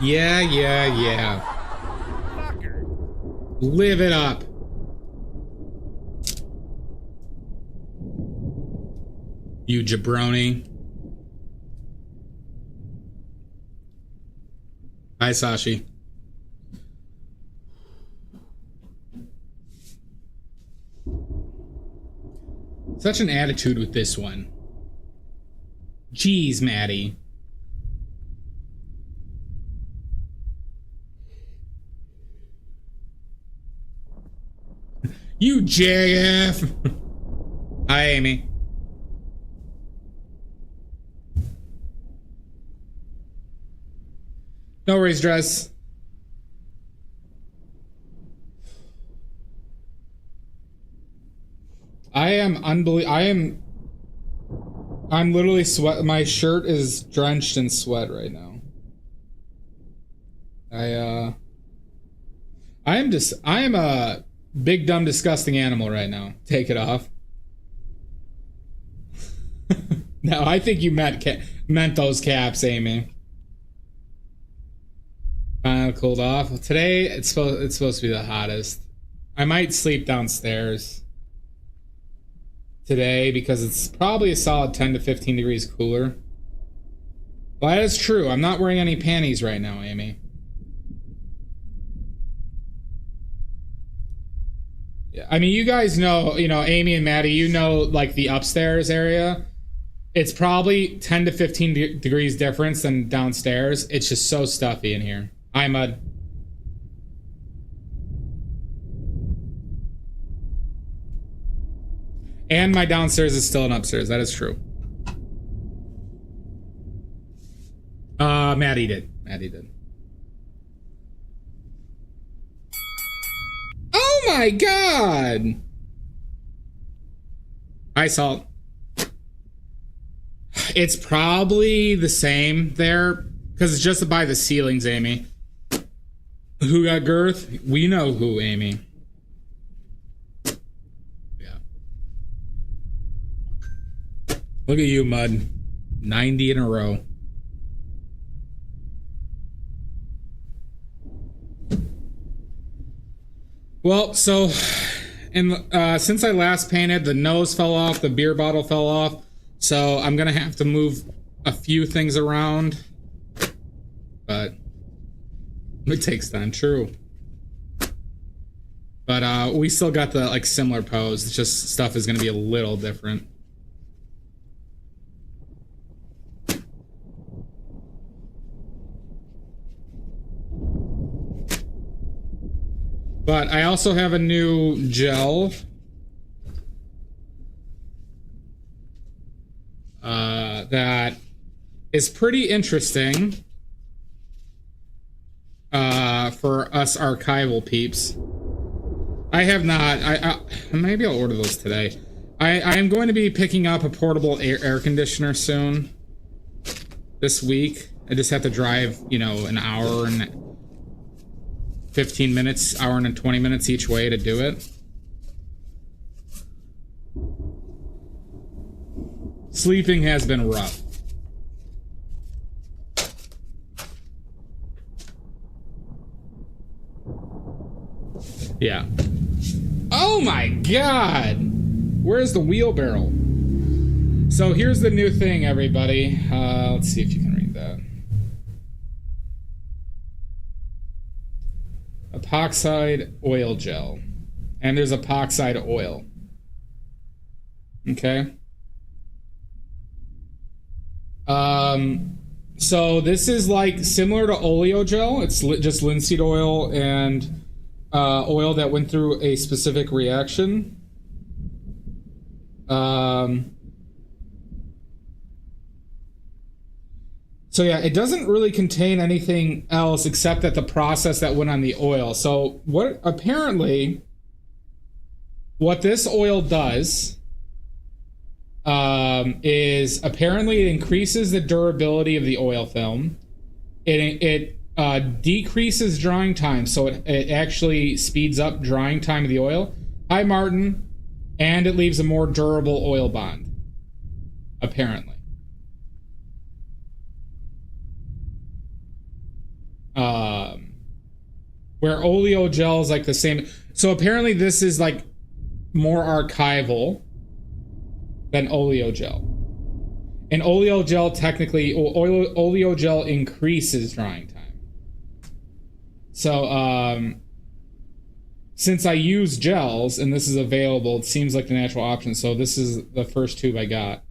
Yeah, yeah, yeah. Fucker. Live it up. You jabroni. Hi, Sashi. Such an attitude with this one. Jeez, Maddie. You JF. Hi, Amy. No worries, dress. I'm literally sweat. My shirt is drenched in sweat right now. I am a big, dumb, disgusting animal right now. Take it off. No, I think you meant those caps, Amy. Cooled off. Well, today it's supposed to be the hottest. I might sleep downstairs today because it's probably a solid 10 to 15 degrees cooler. Well, that is true. I'm not wearing any panties right now, Amy. Yeah, I mean, you guys know, Amy and Maddie, like the upstairs area. It's probably 10 to 15 degrees difference than downstairs. It's just so stuffy in here. Hi, Mud. And my downstairs is still an upstairs. That is true. Maddie did. Oh my god! Hi, Salt. It's probably the same there, because it's just by the ceilings, Amy. Who got girth? We know who, Amy. Yeah. Look at you, Mud. 90 in a row. Well, so, since I last painted, the nose fell off, the beer bottle fell off, so I'm gonna have to move a few things around, but it takes time, true. But we still got the similar pose. It's just stuff is gonna be a little different. But I also have a new gel that is pretty interesting for us archival peeps. I have not. I maybe I'll order those today. I am going to be picking up a portable air conditioner soon. This week, I just have to drive, an hour and 15 minutes, hour and 20 minutes each way to do it. Sleeping has been rough. Yeah. Oh my god! Where's the wheelbarrow? So here's the new thing, everybody. Let's see if you can read that. Epoxide oil gel. And there's epoxide oil. Okay. So this is similar to oleo gel. It's just linseed oil and oil that went through a specific reaction. So yeah, it doesn't really contain anything else except that the process that went on the oil. So what this oil does is apparently it increases the durability of the oil film. It decreases drying time, so it actually speeds up drying time of the oil. Hi, Martin. And it leaves a more durable oil bond, apparently. Where oleo gel is like the same. So apparently this is like more archival than oleo gel. And oleo gel technically, oleo gel increases drying time. So since I use gels and this is available, it seems like the natural option. So this is the first tube I got.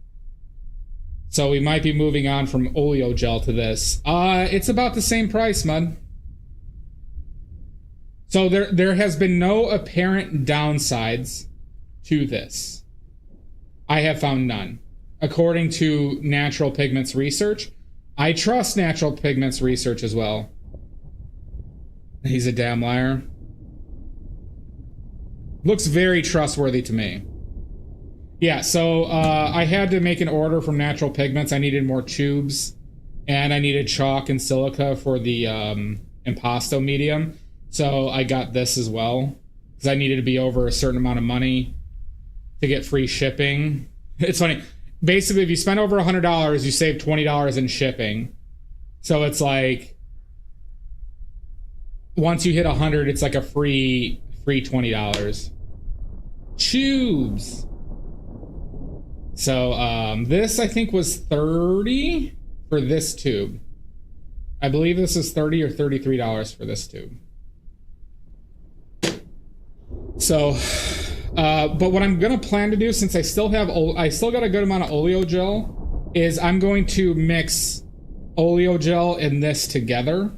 So we might be moving on from oleo gel to this. It's about the same price, mud. So there has been no apparent downsides to this. I have found none. According to Natural Pigments research. I trust Natural Pigments research as well. He's a damn liar. Looks very trustworthy to me. Yeah, so I had to make an order from Natural Pigments. I needed more tubes. And I needed chalk and silica for the impasto medium. So I got this as well. Because I needed to be over a certain amount of money to get free shipping. It's funny. Basically, if you spend over $100, you save $20 in shipping. So it's like, once you hit 100, it's like a free $20. Tubes. So this I think was $30 for this tube. I believe this is $30 or $33 for this tube. So, but what I'm gonna plan to do, since I still got a good amount of oleo gel, is I'm going to mix oleo gel and this together,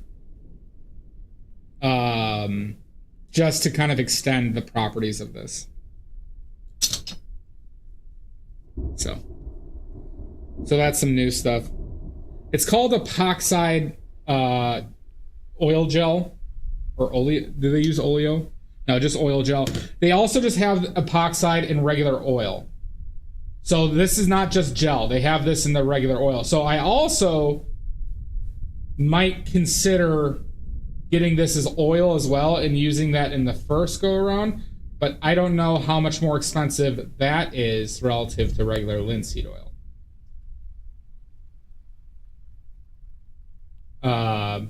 just to kind of extend the properties of this. So that's some new stuff. It's called epoxide oil gel, or oleo. Do they use oleo? No, just oil gel. They also just have epoxide in regular oil. So this is not just gel. They have this in the regular oil. So I also might consider getting this as oil as well and using that in the first go around. But I don't know how much more expensive that is relative to regular linseed oil.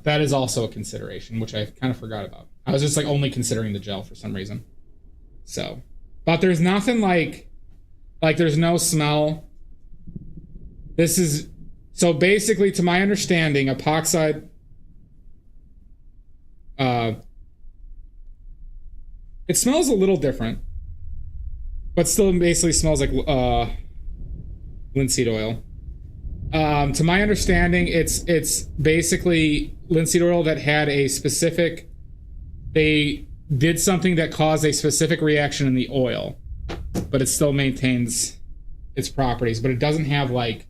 That is also a consideration, which I kind of forgot about. I was just like only considering the gel for some reason. So, but there's nothing like there's no smell. This is, so basically, to my understanding, epoxide, it smells a little different, but still basically smells like linseed oil. To my understanding, it's basically linseed oil that had a specific, they did something that caused a specific reaction in the oil, but it still maintains its properties, but it doesn't have like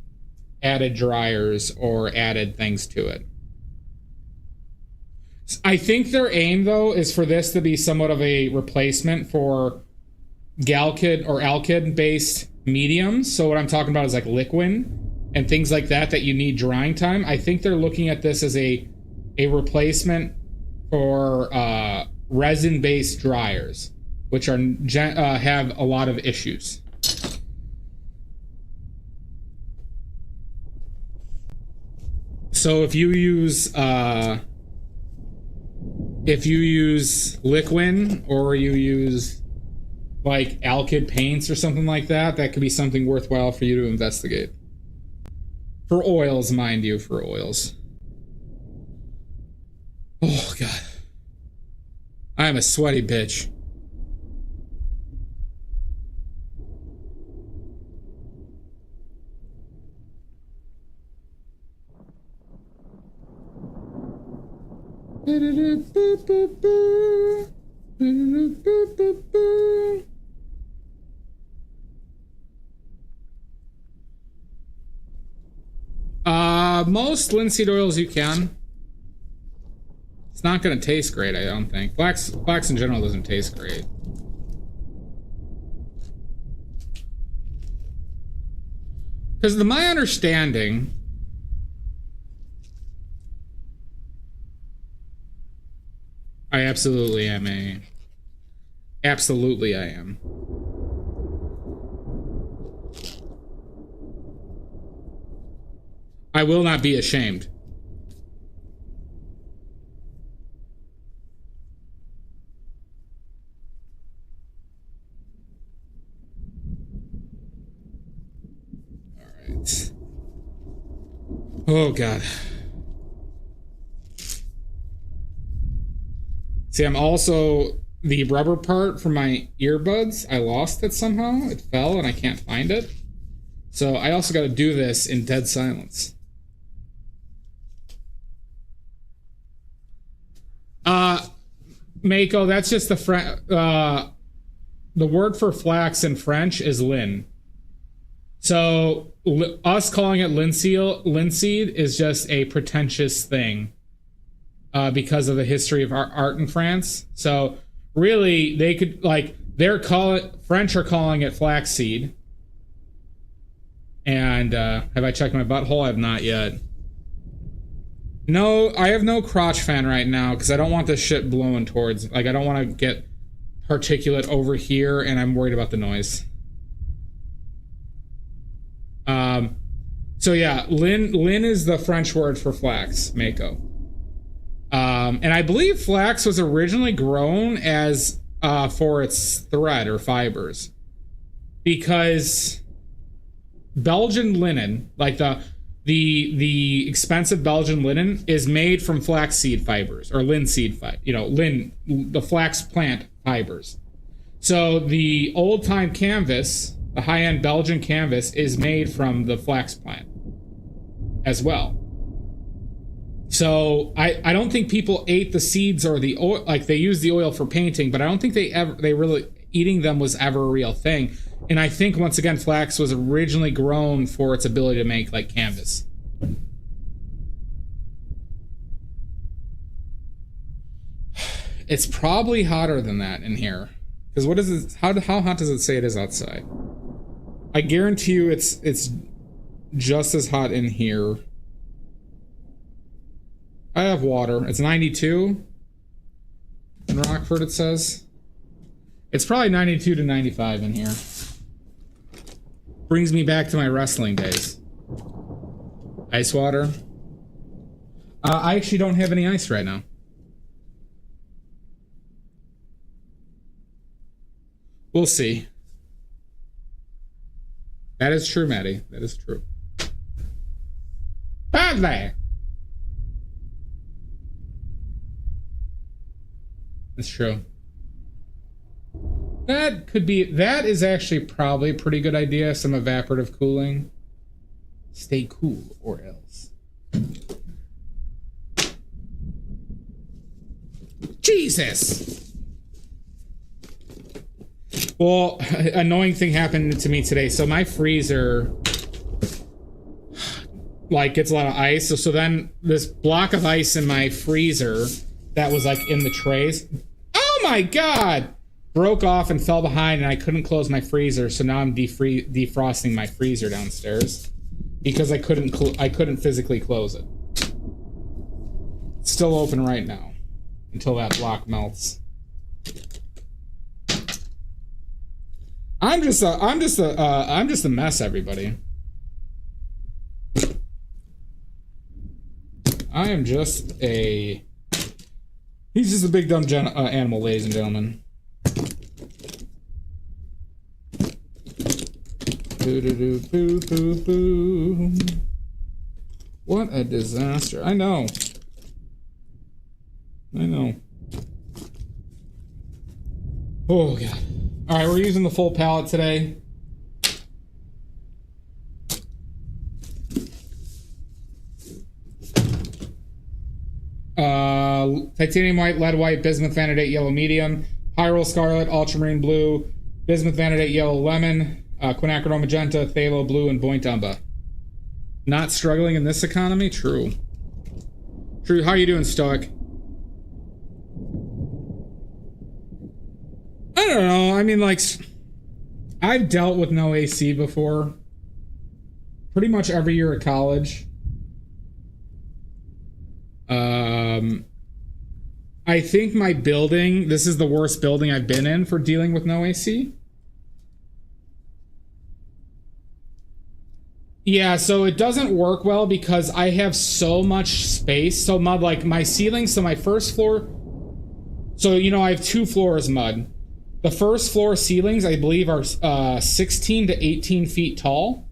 added dryers or added things to it. I think their aim, though, is for this to be somewhat of a replacement for Galkid or Alkyd based mediums. So what I'm talking about is like liquid and things like that you need drying time. I think they're looking at this as a replacement for resin based dryers, which are have a lot of issues. So if you use liquid, or you use like Alkyd paints or something like that, that could be something worthwhile for you to investigate. For oils, mind you, for oils. Oh god, I am a sweaty bitch. Most linseed oils you can. It's not going to taste great, I don't think. Flax in general doesn't taste great. Because my understanding, I absolutely am absolutely I am. I will not be ashamed. right. Oh, God. See, I'm also... The rubber part for my earbuds, I lost it somehow. It fell and I can't find it. So I also got to do this in dead silence. Mako, that's just the word for flax in French is lin. So us calling it linseed is just a pretentious thing because of the history of art in France. So really, they could French are calling it flaxseed. And have I checked my butthole? I have not yet. No, I have no crotch fan right now because I don't want this shit blowing towards. Like, I don't want to get particulate over here, and I'm worried about the noise. So yeah, lin is the French word for flax, Mako. And I believe flax was originally grown as for its thread or fibers, because Belgian linen, like the expensive Belgian linen, is made from flaxseed fibers or linseed the flax plant fibers. So the old time canvas, the high end Belgian canvas, is made from the flax plant as well. So I don't think people ate the seeds or the oil. Like, they use the oil for painting, but I don't think they really eating them was ever a real thing. And I think, once again, flax was originally grown for its ability to make, like, canvas. It's probably hotter than that in here. Because what is it? How hot does it say it is outside? I guarantee you it's just as hot in here. I have water. It's 92 in Rockford, it says. It's probably 92 to 95 in here. Brings me back to my wrestling days. Ice water. I actually don't have any ice right now. We'll see. That is true, Maddie. That is true. Badly. That's true. That is actually probably a pretty good idea. Some evaporative cooling. Stay cool or else. Jesus! Well, annoying thing happened to me today. So my freezer, like, gets a lot of ice. So then this block of ice in my freezer that was, like, in the trays. Oh my God! Broke off and fell behind, and I couldn't close my freezer. So now I'm defrosting my freezer downstairs because I couldn't physically close it. It's still open right now until that block melts. I'm just a mess, everybody. I am just a... He's just a big dumb animal, ladies and gentlemen. Boo. What a disaster. I know. Oh, God. Alright, we're using the full palette today. Titanium white, lead white, bismuth vanadate, yellow medium, pyrrole scarlet, ultramarine blue, bismuth vanadate, yellow lemon, quinacridone magenta, phthalo blue, and buoyant umber. Not struggling in this economy? True. How you doing, Stoic? I don't know. I mean, like, I've dealt with no AC before. Pretty much every year at college. I think my building, this is the worst building I've been in for dealing with no AC. Yeah, so it doesn't work well because I have so much space. So mud, like my ceiling, so my first floor, so, you know, I have 2 floors mud. The first floor ceilings, I believe, are 16 to 18 feet tall.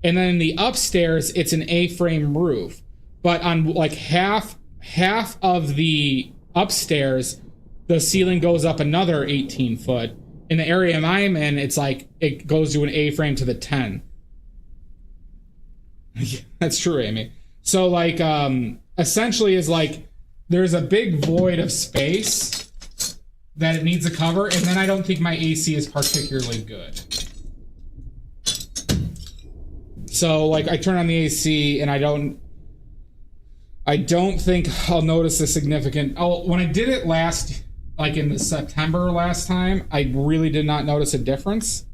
And then in the upstairs, it's an A-frame roof. But on like half of the upstairs, the ceiling goes up another 18 foot. In the area I'm in, it's like it goes to an A-frame to the 10. That's true, Amy. So like essentially is like there's a big void of space that it needs to cover, and then I don't think my AC is particularly good. So like I turn on the AC and I don't think I'll notice a significant. When I did it last, like in the September last time, I really did not notice a difference.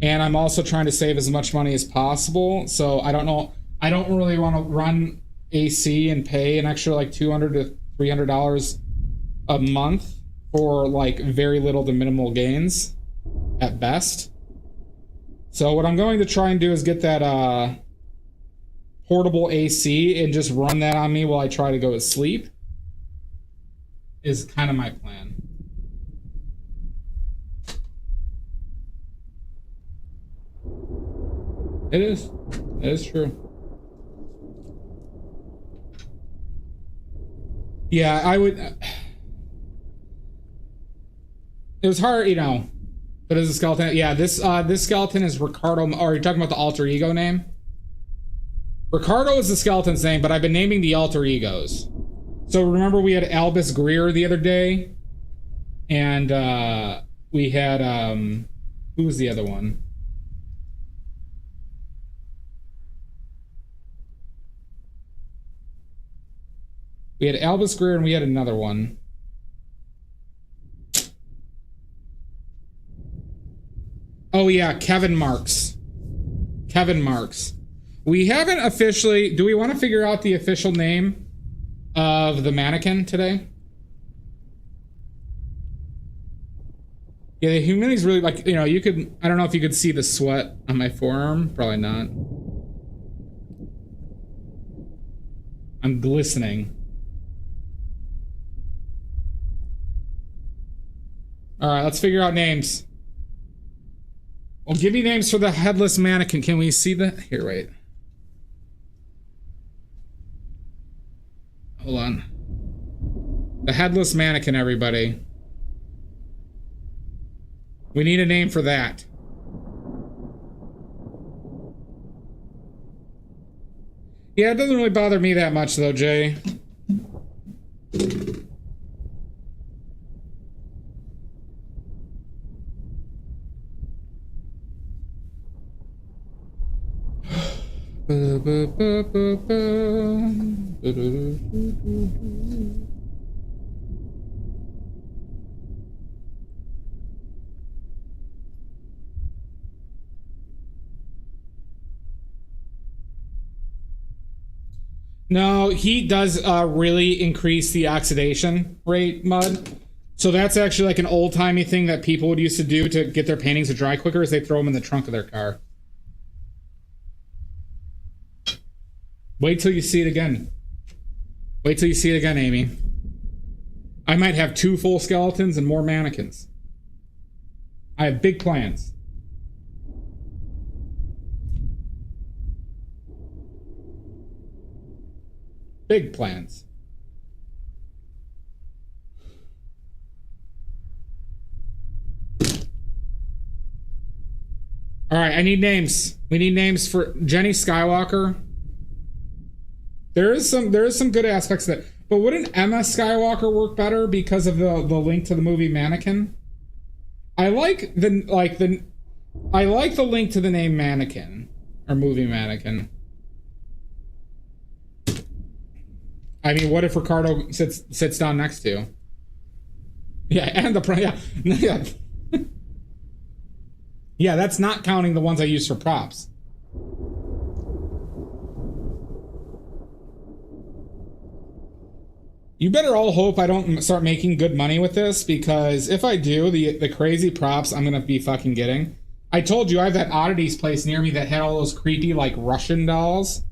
And I'm also trying to save as much money as possible. So I don't know. I don't really want to run AC and pay an extra like $200 to $300 a month for like very little to minimal gains at best. So what I'm going to try and do is get that portable AC and just run that on me while I try to go to sleep is kind of my plan. It is. It is true. Yeah, I would. It was hard, you know. But as a skeleton, yeah, this skeleton is Ricardo. Or are you talking about the alter ego name? Ricardo is the skeleton's name, but I've been naming the alter egos. So remember we had Albus Greer the other day, and we had who was the other one? We had Albus Greer and we had another one. Oh yeah, Kevin Marks. Kevin Marks. We haven't officially... Do we want to figure out the official name of the mannequin today? Yeah, the humidity's really like, you know, you could... I don't know if you could see the sweat on my forearm. Probably not. I'm glistening. Alright, let's figure out names. Well, give me names for the headless mannequin. Can we see the... Here, wait. Hold on. The headless mannequin, everybody. We need a name for that. Yeah, it doesn't really bother me that much, though, Jay. No, heat does really increase the oxidation rate, Mud. So that's actually like an old-timey thing that people would used to do to get their paintings to dry quicker is they throw them in the trunk of their car. Wait till you see it again. Wait till you see it again, Amy. I might have 2 full skeletons and more mannequins. I have big plans. Big plans. All right, I need names. We need names for Jenny Skywalker. There is some good aspects of that. But wouldn't Emma Skywalker work better because of the link to the movie Mannequin? I like the link to the name Mannequin or movie Mannequin. I mean, what if Ricardo sits down next to you? Yeah, and yeah. Yeah, that's not counting the ones I use for props. You better all hope I don't start making good money with this, because if I do, the crazy props I'm gonna be fucking getting. I told you I have that oddities place near me that had all those creepy like Russian dolls.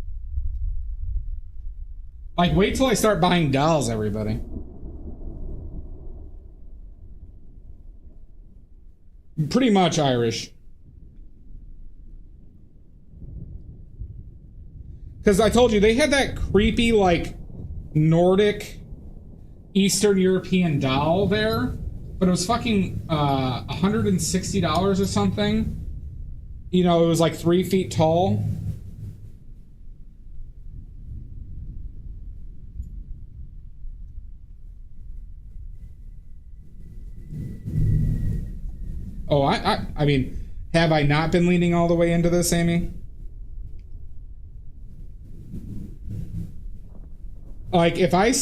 Like, wait till I start buying dolls, everybody. Pretty much Irish. Because I told you, they had that creepy, like, Nordic, Eastern European doll there, but it was fucking $160 or something. You know, it was like 3 feet tall. Oh, I mean, have I not been leaning all the way into this, Amy? Like, if I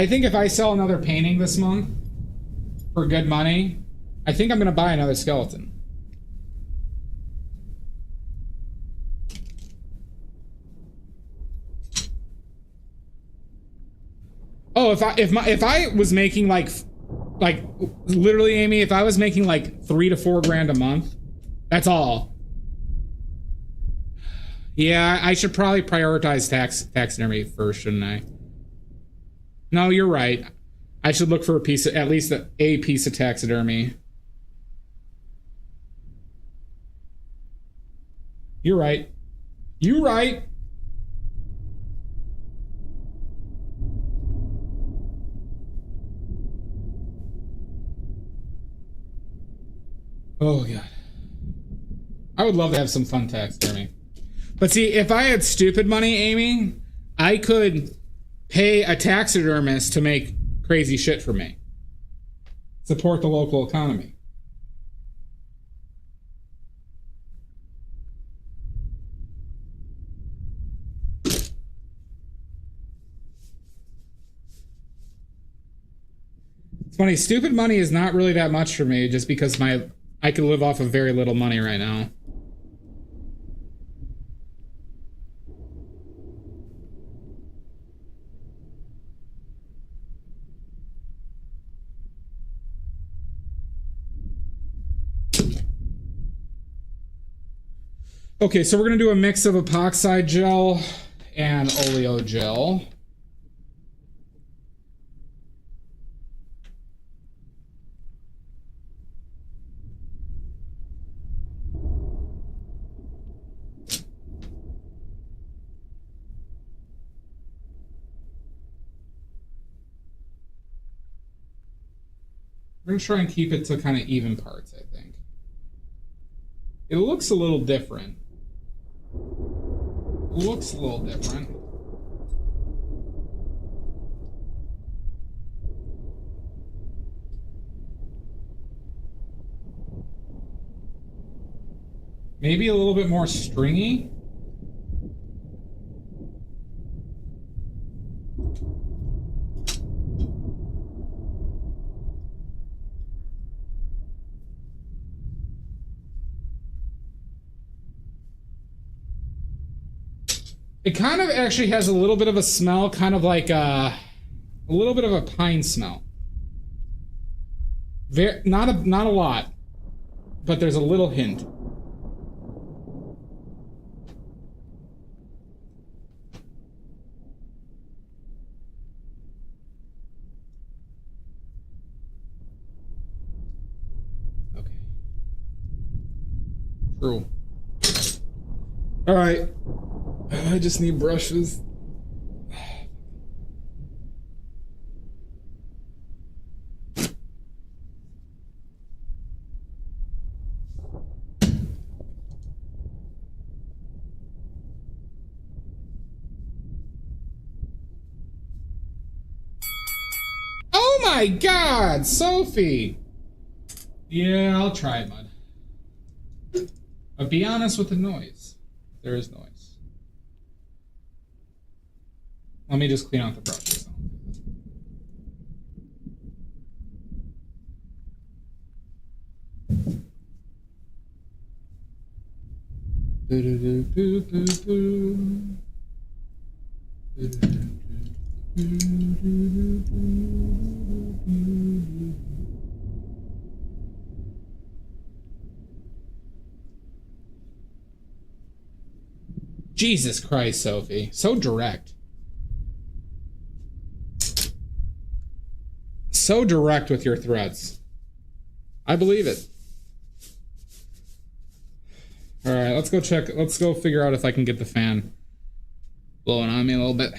think if I sell another painting this month for good money, I think I'm going to buy another skeleton. Oh, if I was making like literally, Amy, if I was making like $3 to $4 grand a month, that's all. Yeah, I should probably prioritize taxidermy first, shouldn't I? No, you're right. I should look for at least a piece of taxidermy. You're right. You're right. Oh, God. I would love to have some fun taxidermy. But see, if I had stupid money, Amy, I could pay a taxidermist to make crazy shit for me. Support the local economy. It's funny, stupid money is not really that much for me just because I could live off of very little money right now. Okay, so we're going to do a mix of epoxide gel and oleo gel. We're going to try and keep it to kind of even parts, I think. It looks a little different. Looks a little different. Maybe a little bit more stringy. It kind of actually has a little bit of a smell, kind of like a little bit of a pine smell. Not a lot, but there's a little hint. Okay. True. All right. I just need brushes. Oh my God, Sophie! Yeah, I'll try it, bud. But be honest with the noise. There is noise. Let me just clean out the brushes. Jesus Christ, Sophie. So direct. So direct with your threats. I believe it. All right, let's go check. Let's go figure out if I can get the fan blowing on me a little bit.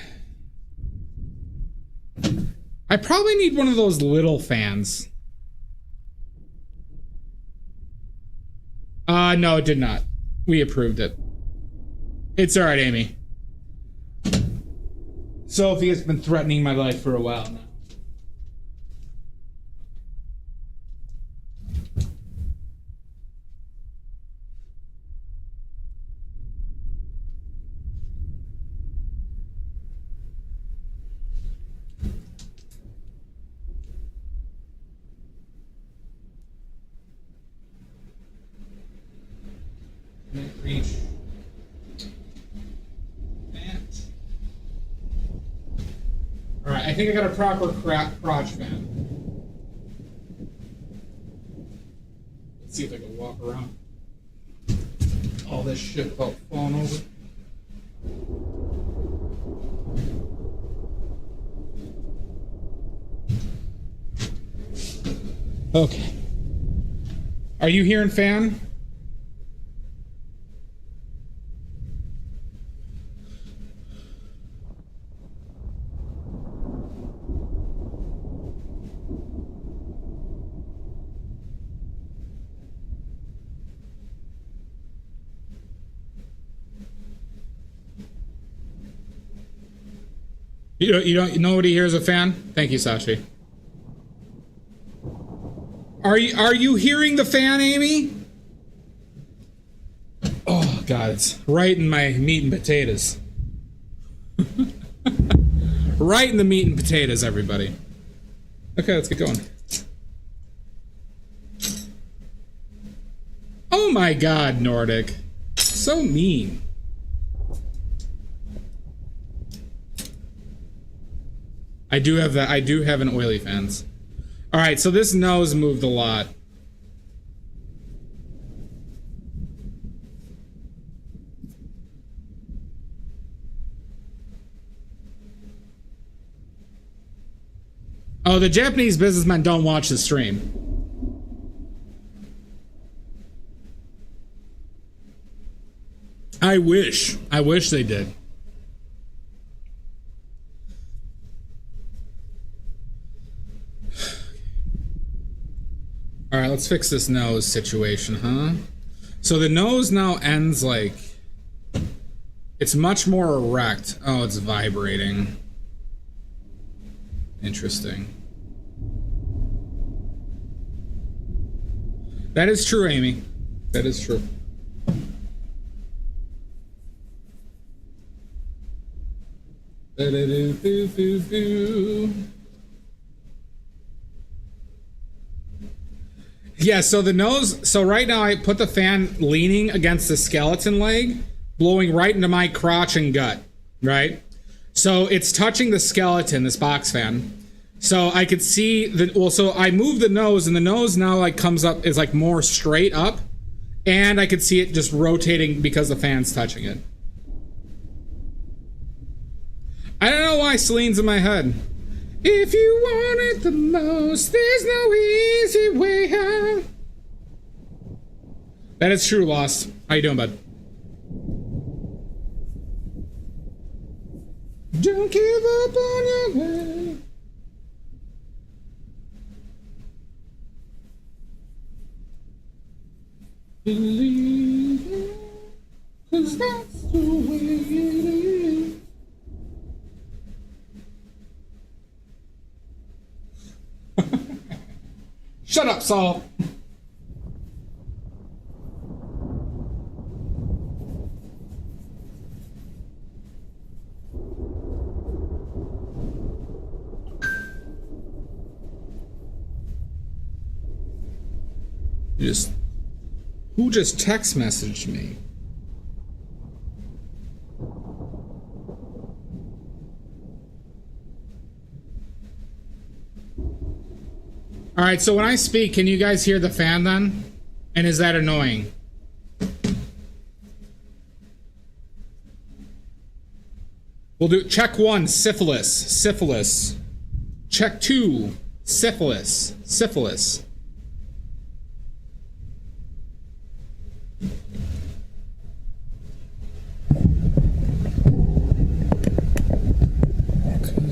I probably need one of those little fans. No, it did not. We approved it. It's all right, Amy. Sophie has been threatening my life for a while now. Reach. Alright, I think I got a proper crotch fan. Let's see if I can walk around all this shit without falling over. Okay. Are you hearing fan? You don't. Nobody hears a fan. Thank you, Sashi. Are you hearing the fan, Amy? Oh God, it's right in my meat and potatoes. Right in the meat and potatoes, everybody. Okay, let's get going. Oh my God, Nordic, so mean. I do have that. I do have an oily fence. All right, so this nose moved a lot. Oh, the Japanese businessmen don't watch the stream. I wish they did. All right, let's fix this nose situation, huh? So the nose now ends like... It's much more erect. Oh, it's vibrating. Interesting. That is true, Amy. That is true. Yeah, so the nose, so right now I put the fan leaning against the skeleton leg, blowing right into my crotch and gut, right? So it's touching the skeleton, this box fan. So I could see the, well, so I move the nose and the nose now like comes up, is like more straight up. And I could see it just rotating because the fan's touching it. I don't know why Celine's in my head. If you want it the most, there's no easy way out. That is true, Lost. How you doing, bud? Don't give up on your way. Believe it, 'cause that's the way it is. Shut up, Saul. Who just text messaged me? All right, so when I speak, can you guys hear the fan then? And is that annoying? We'll do check 1, syphilis. Check 2, syphilis.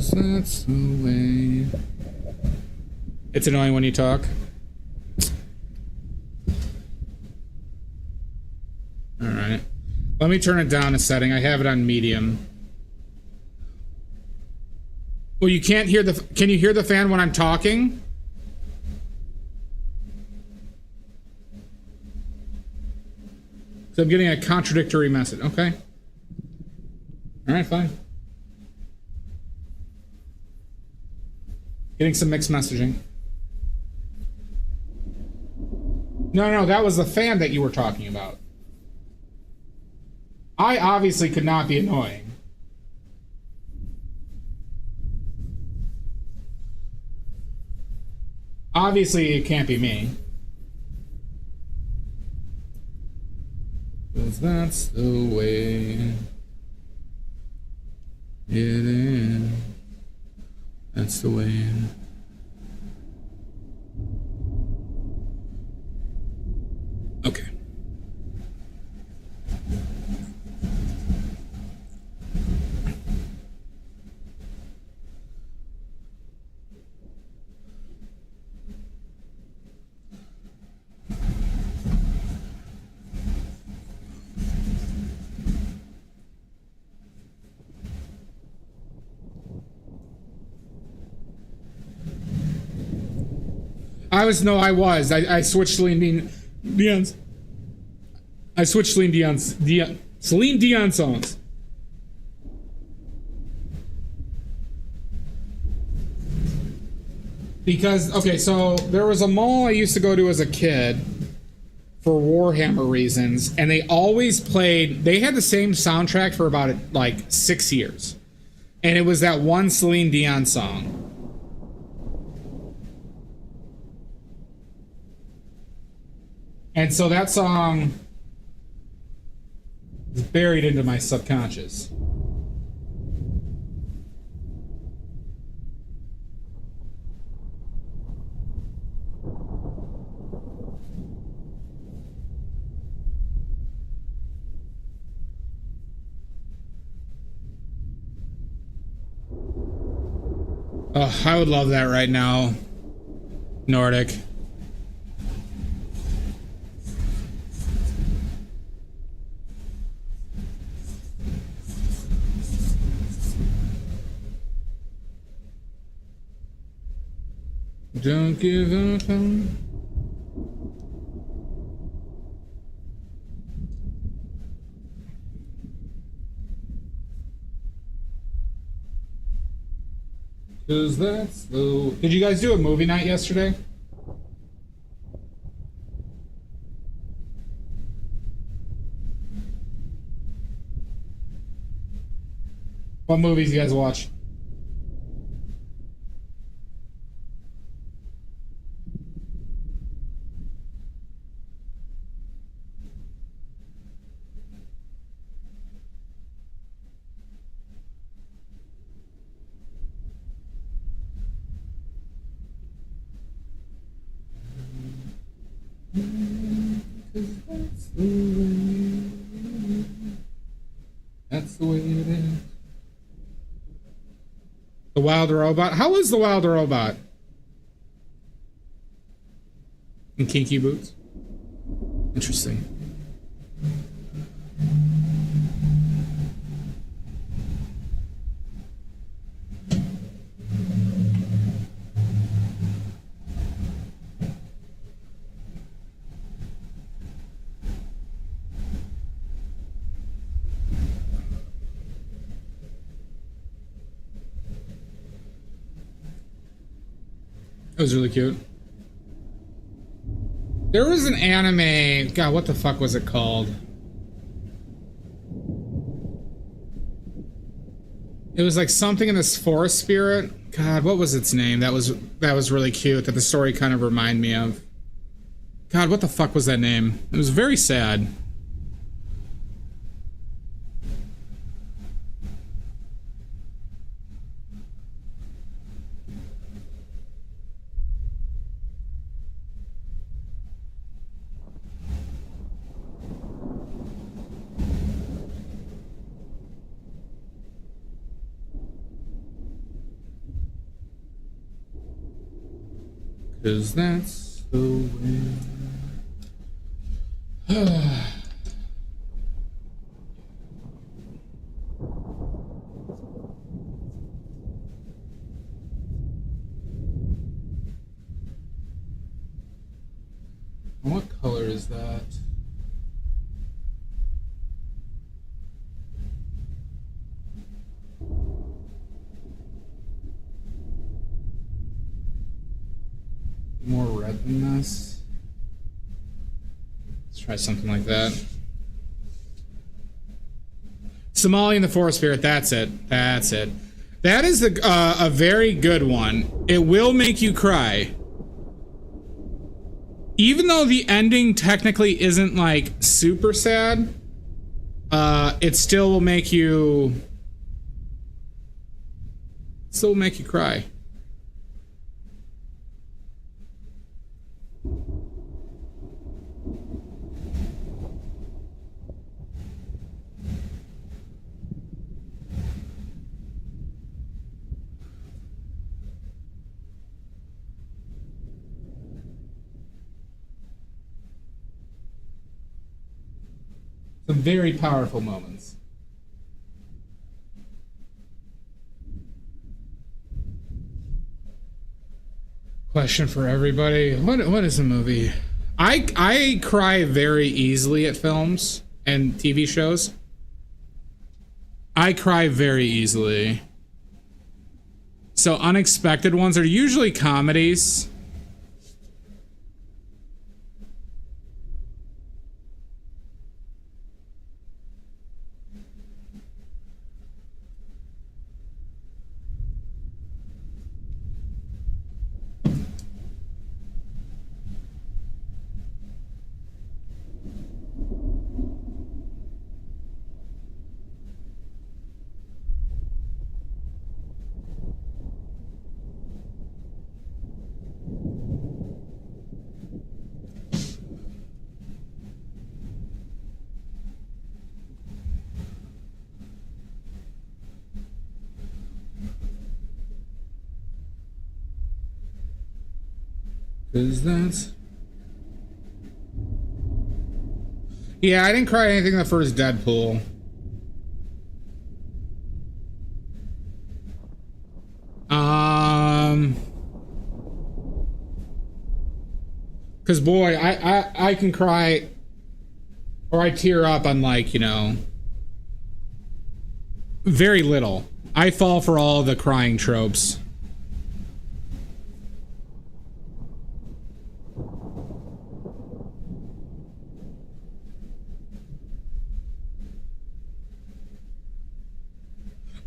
'Cause that's the way. It's annoying when you talk. Alright. Let me turn it down a setting. I have it on medium. Well, you can't hear the... Can you hear the fan when I'm talking? So I'm getting a contradictory message. Okay. Alright, fine. Getting some mixed messaging. No, that was the fan that you were talking about. I obviously could not be annoying. Obviously, it can't be me. 'Cause that's the way it is. That's the way. Okay. I switched Celine Dion's. I switched Celine Dion songs. Because, okay, so there was a mall I used to go to as a kid for Warhammer reasons, and they always played, they had the same soundtrack for about like 6 years. And it was that one Celine Dion song. And so that song is buried into my subconscious. Oh, I would love that right now. Nordic. Don't give up on... Cause that's the... Did you guys do a movie night yesterday? What movies you guys watch? That's the way it is. The Wild Robot? How is the Wild Robot? In Kinky Boots? Interesting. It was really cute. There was an anime... God, what the fuck was it called? It was like something in this forest spirit. God, what was its name? That was really cute, that the story kind of reminded me of. God, what the fuck was that name? It was very sad. 'Cause that's the way. What color is that? More red than this. Let's try something like that. Somali and the Forest Spirit, that's it. That's it. That is a very good one. It will make you cry. Even though the ending technically isn't like super sad, it still will make you cry. Some very powerful moments. Question for everybody. What is a movie? I cry very easily at films and TV shows. I cry very easily. So unexpected ones are usually comedies. Cause that's... Yeah, I didn't cry anything in the first Deadpool. Cause boy, I can cry or I tear up on, like, you know, very little. I fall for all the crying tropes.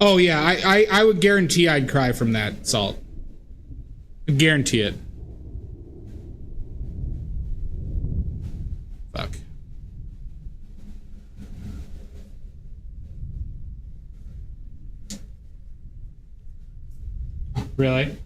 Oh yeah, I would guarantee I'd cry from that, Salt. I guarantee it. Fuck. Really?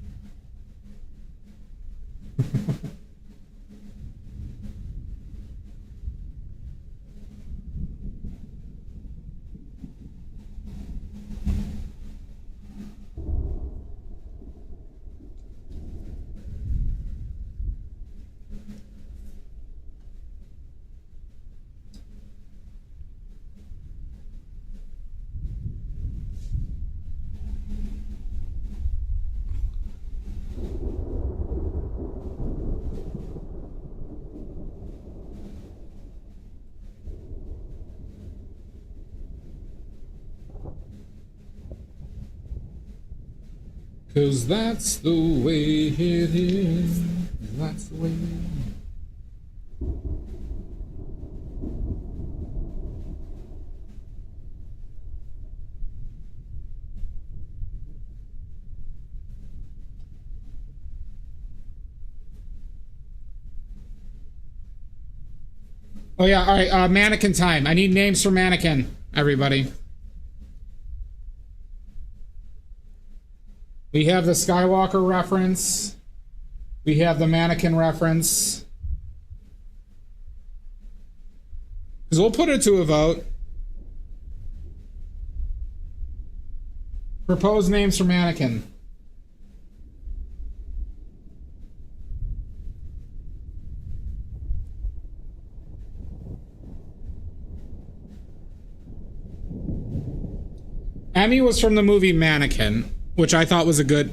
Cause that's the way it is. That's the way it is. Oh yeah, all right, mannequin time. I need names for mannequin, everybody. We have the Skywalker reference. We have the mannequin reference. Because we'll put it to a vote. Propose names for mannequin. Emmy was from the movie Mannequin, which I thought was a good,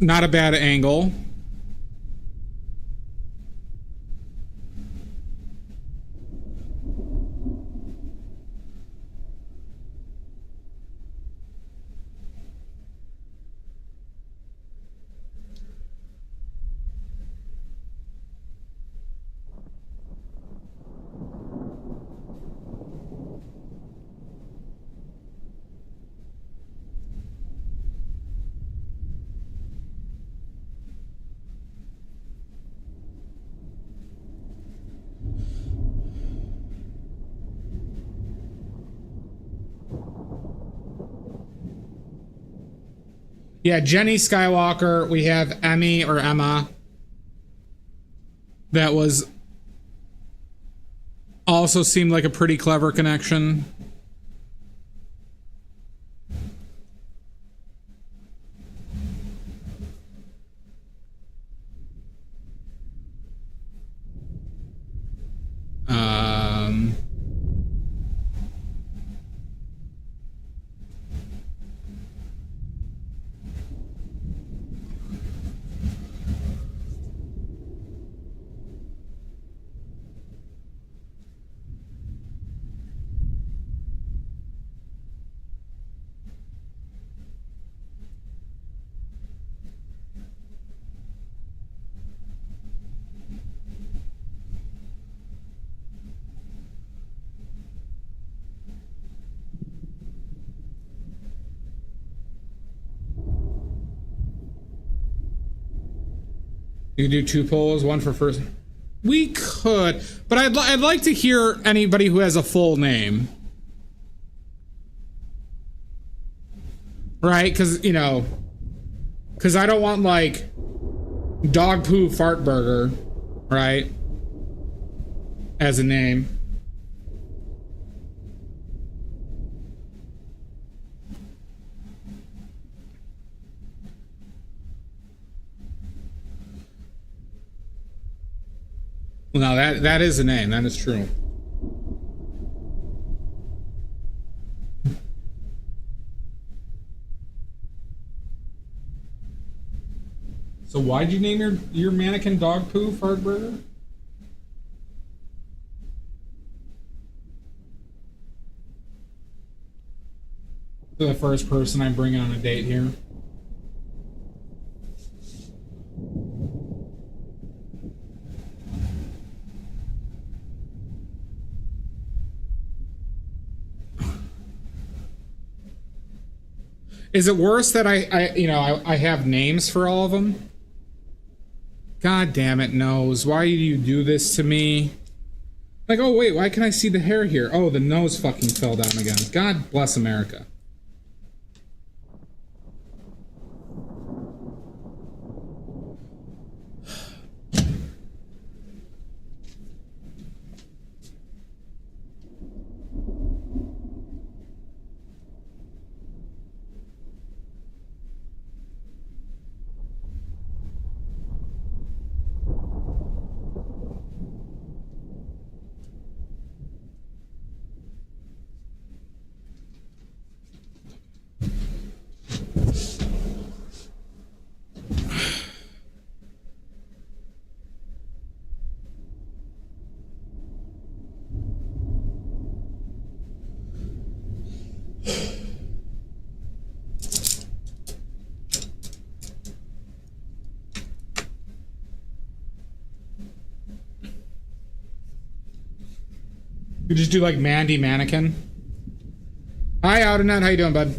not a bad angle. Yeah, Jenny Skywalker. We have Emmy or Emma. That was also seemed like a pretty clever connection. You could do two polls, one for first. We could, but I'd like to hear anybody who has a full name. Right? Because, you know, because I don't want, like, Dog Poo Fart Burger, right? As a name. Well, no, that is a name. That is true. So why'd you name your mannequin Dog Poo Fart Burger? The first person I'm bringing on a date here. Is it worse that I have names for all of them? God damn it, nose. Why do you do this to me? Like, oh wait, why can I see the hair here? Oh, the nose fucking fell down again. God bless America. You just do like Mandy Mannequin. Hi, Outernet. How you doing, bud?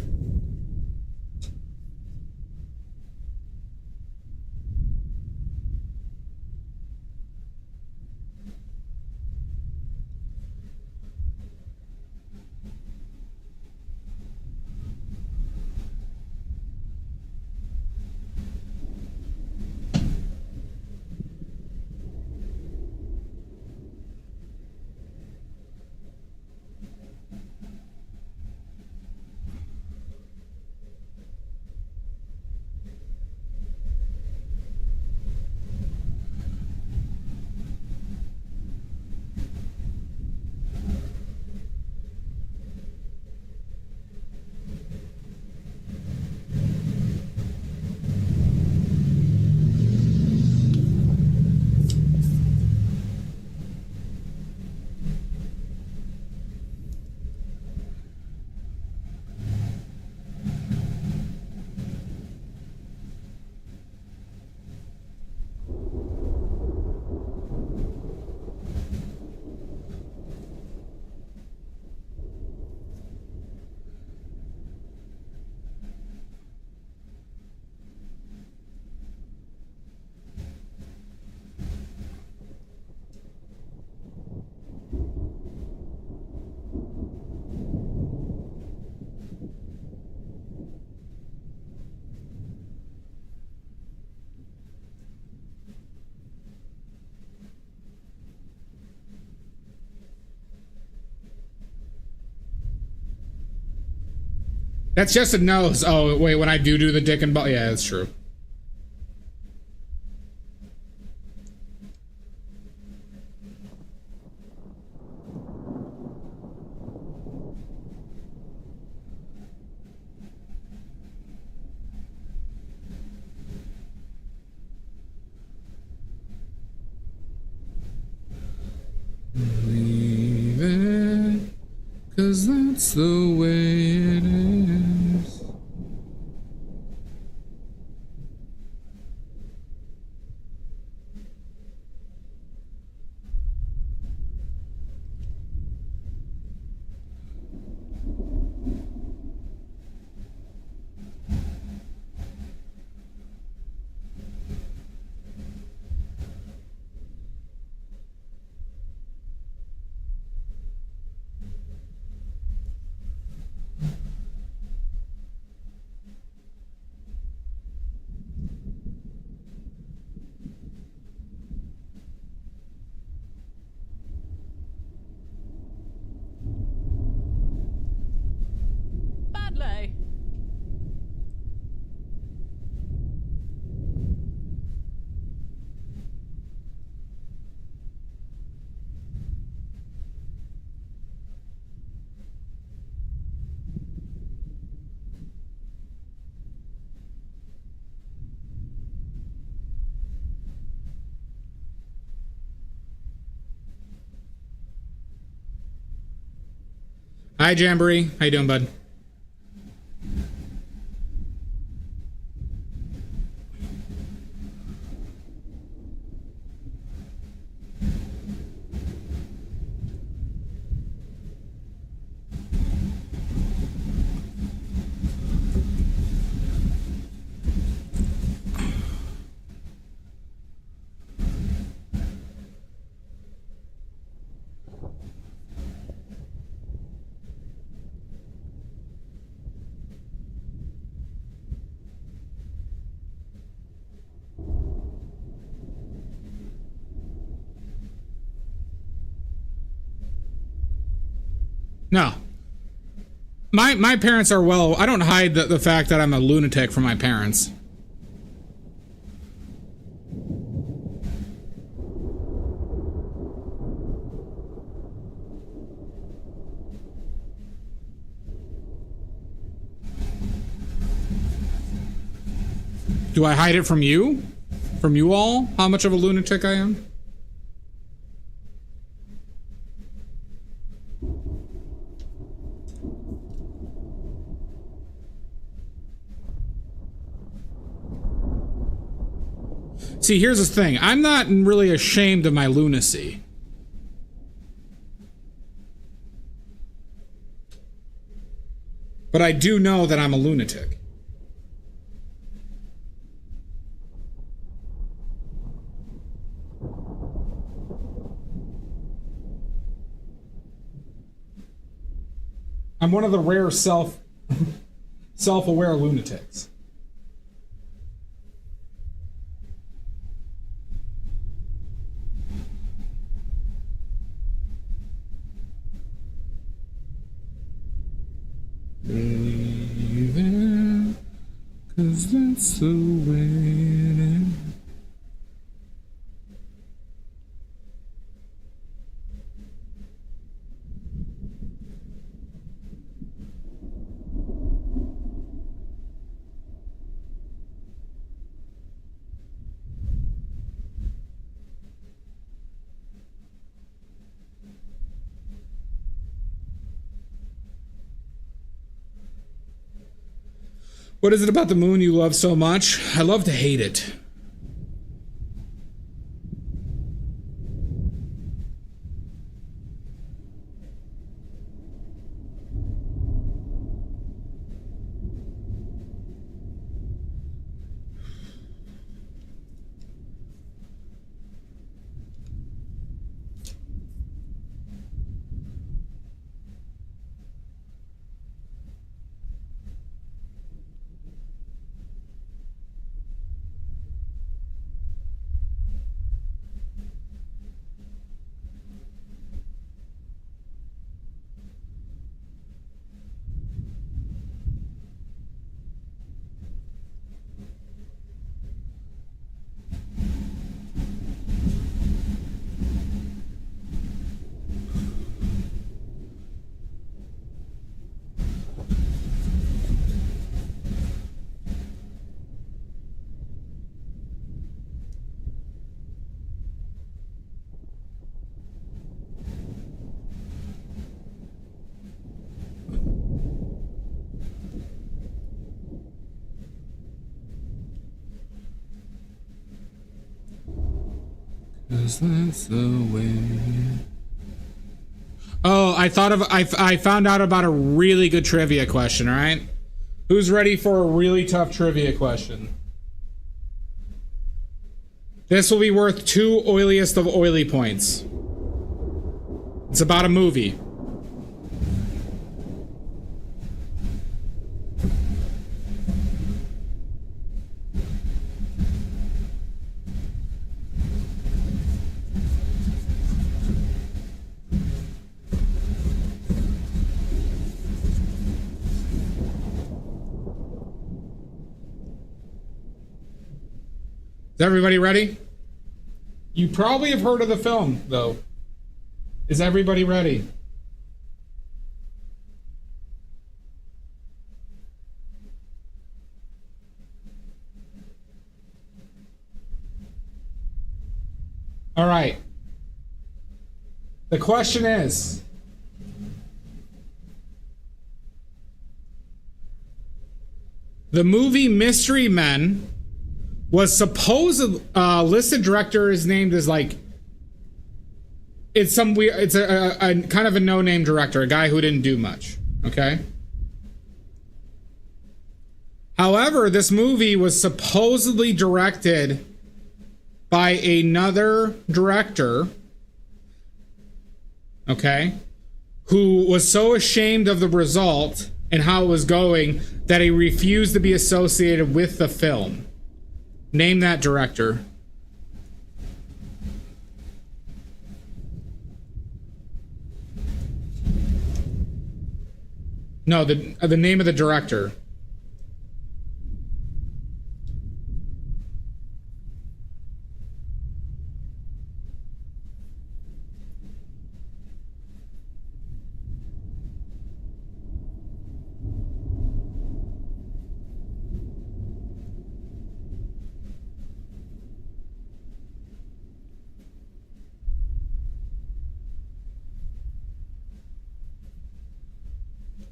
That's just a nose. Oh, wait, when I do the dick and butt. Yeah, that's true. Leave it, 'cause that's the way it is. Badly. Hi, Jamboree. How you doing, bud? No. My parents are well. I don't hide the fact that I'm a lunatic from my parents. Do I hide it from you? From you all? How much of a lunatic I am? See, here's the thing. I'm not really ashamed of my lunacy. But I do know that I'm a lunatic. I'm one of the rare self-aware lunatics. Leave it, 'cause that's the way it is. What is it about the moon you love so much? I love to hate it. that's the way. Oh, I found out about a really good trivia question, all right? Who's ready for a really tough trivia question? This will be worth 2 oiliest of oily points. It's about a movie. Is everybody ready? You probably have heard of the film, though. Is everybody ready? All right. The question is, the movie Mystery Men was supposed listed director is named as like it's some weird, it's a kind of a no-name director, a guy who didn't do much. Okay. However, this movie was supposedly directed by another director, okay, who was so ashamed of the result and how it was going that he refused to be associated with the film. Name that director. No, the name of the director.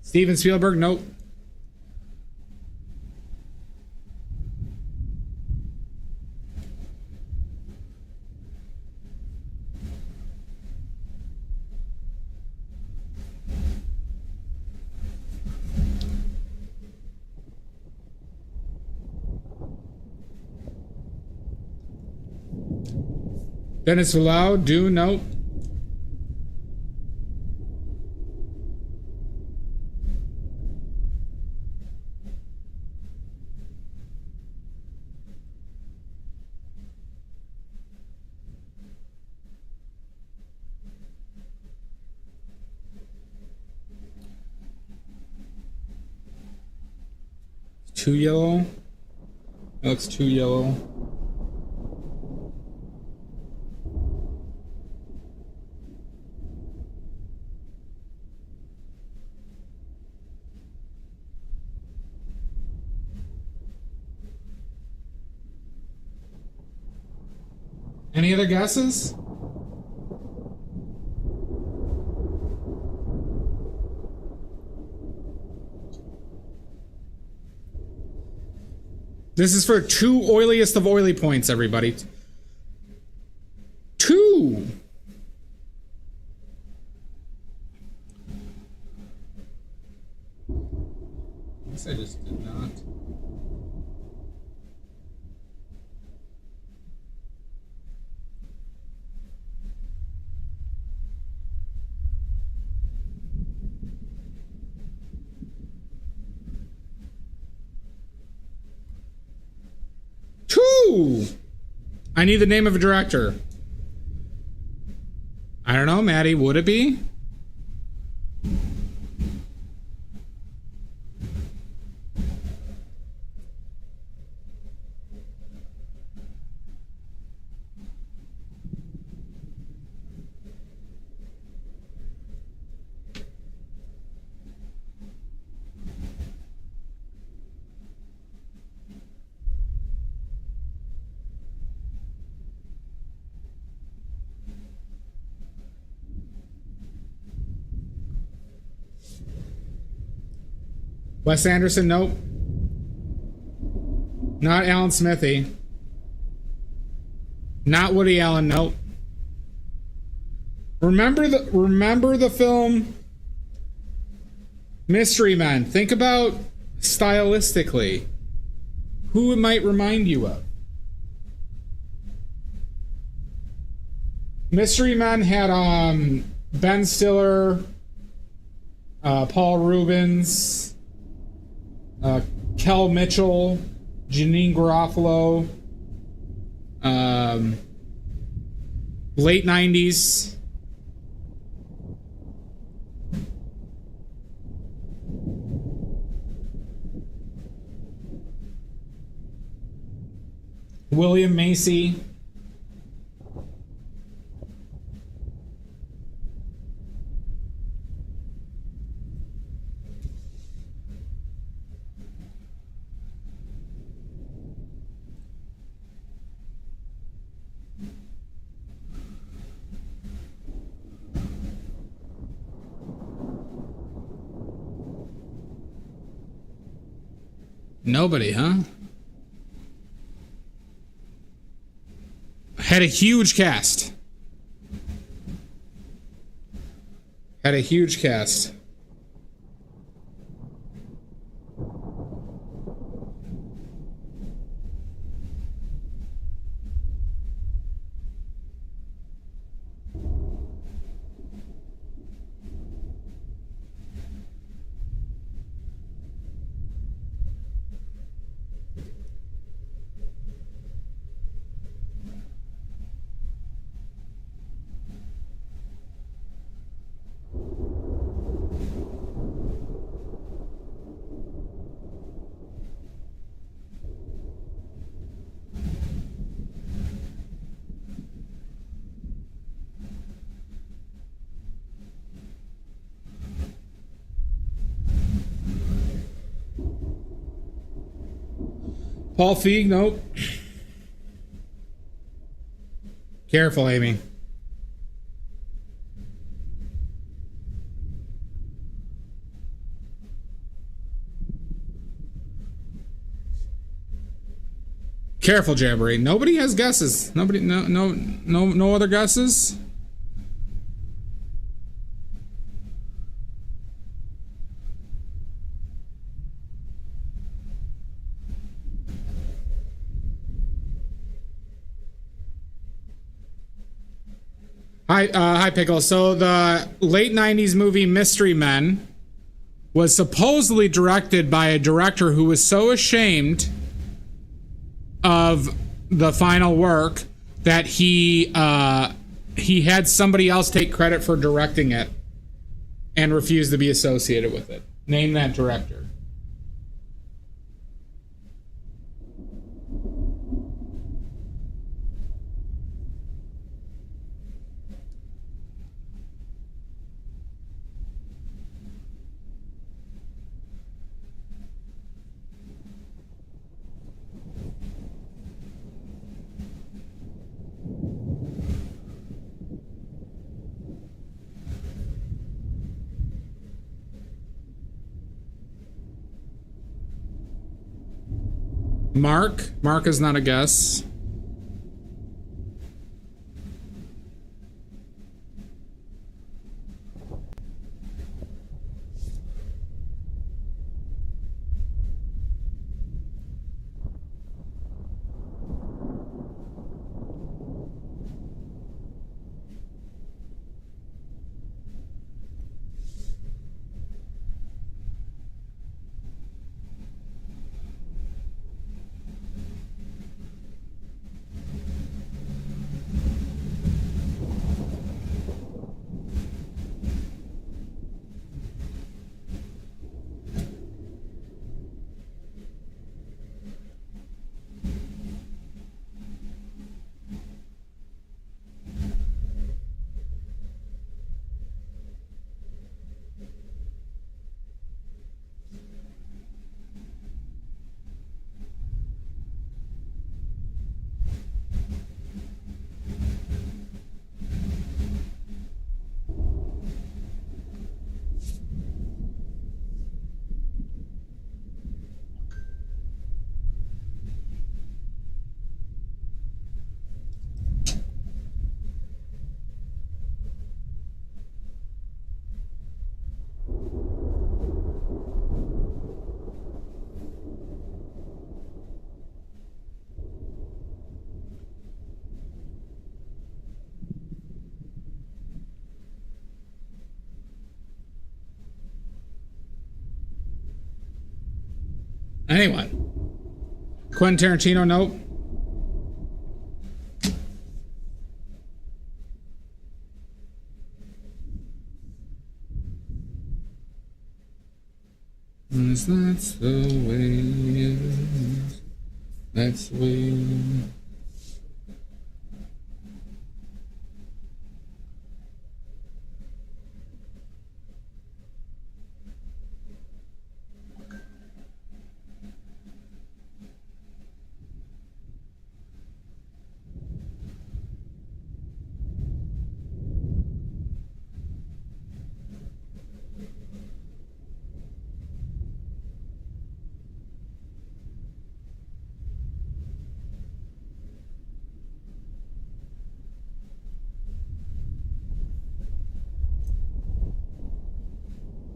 Steven Spielberg? Nope. Dennis Villeneuve? Do? Nope. Too yellow. That looks too yellow. Any other guesses? This is for 2 oiliest of oily points, everybody. 2! I guess I just did not. I need the name of a director. I don't know, Maddie. Would it be? Wes Anderson, nope. Not Alan Smithy. Not Woody Allen, nope. Remember the film Mystery Men. Think about stylistically who it might remind you of. Mystery Men had Ben Stiller, Paul Rubens, Kel Mitchell, Janine Garofalo, late 90s. William Macy. Nobody, huh? Had a huge cast. Had a huge cast. Paul Feig, nope. Careful, Amy. Careful, Jabbery. Nobody has guesses. Nobody, no other guesses? Hi, Pickle. So the late 90s movie Mystery Men was supposedly directed by a director who was so ashamed of the final work that he had somebody else take credit for directing it and refused to be associated with it. Name that director. Mark is not a guess. Anyone? Quentin Tarantino, nope. That's the way it is. That's the way.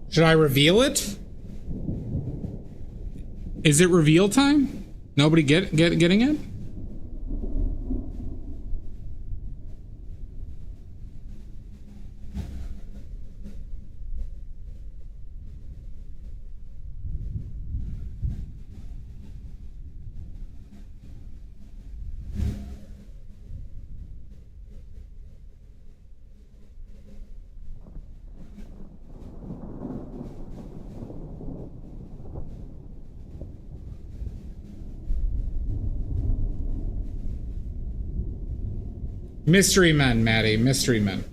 Should I reveal it? Is it reveal time? Nobody getting it? Mystery Men, Maddie. Mystery Men.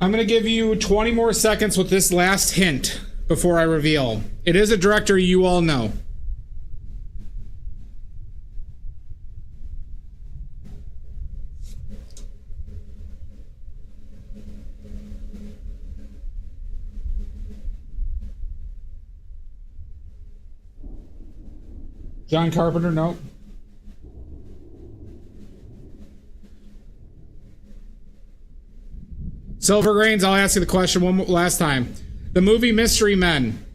I'm going to give you 20 more seconds with this last hint before I reveal. It is a director you all know. John Carpenter, nope. Silver Grains, I'll ask you the question one last time. The movie Mystery Men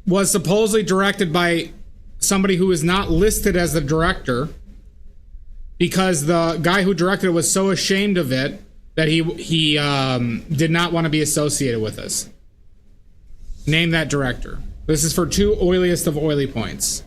was supposedly directed by somebody who is not listed as the director because the guy who directed it was so ashamed of it that he did not want to be associated with us. Name that director. This is for 2 oiliest of oily points.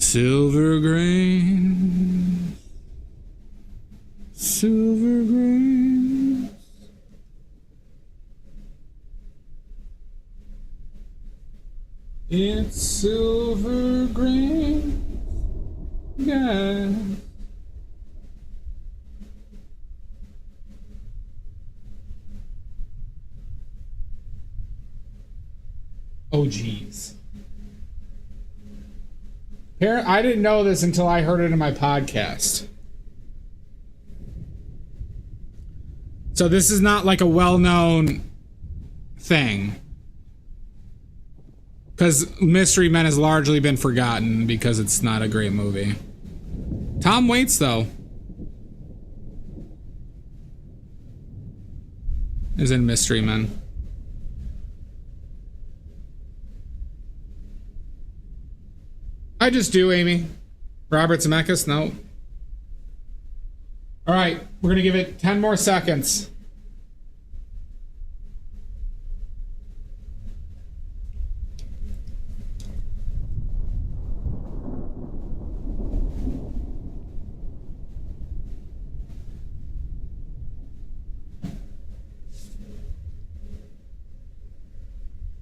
Silver grain, silver grain. It's silver grain, yeah. Oh, geez. I didn't know this until I heard it in my podcast. So this is not like a well-known thing. Because Mystery Men has largely been forgotten because it's not a great movie. Tom Waits, though, is in Mystery Men. I just do, Amy. Robert Zemeckis, no. All right, we're gonna give it 10 more seconds.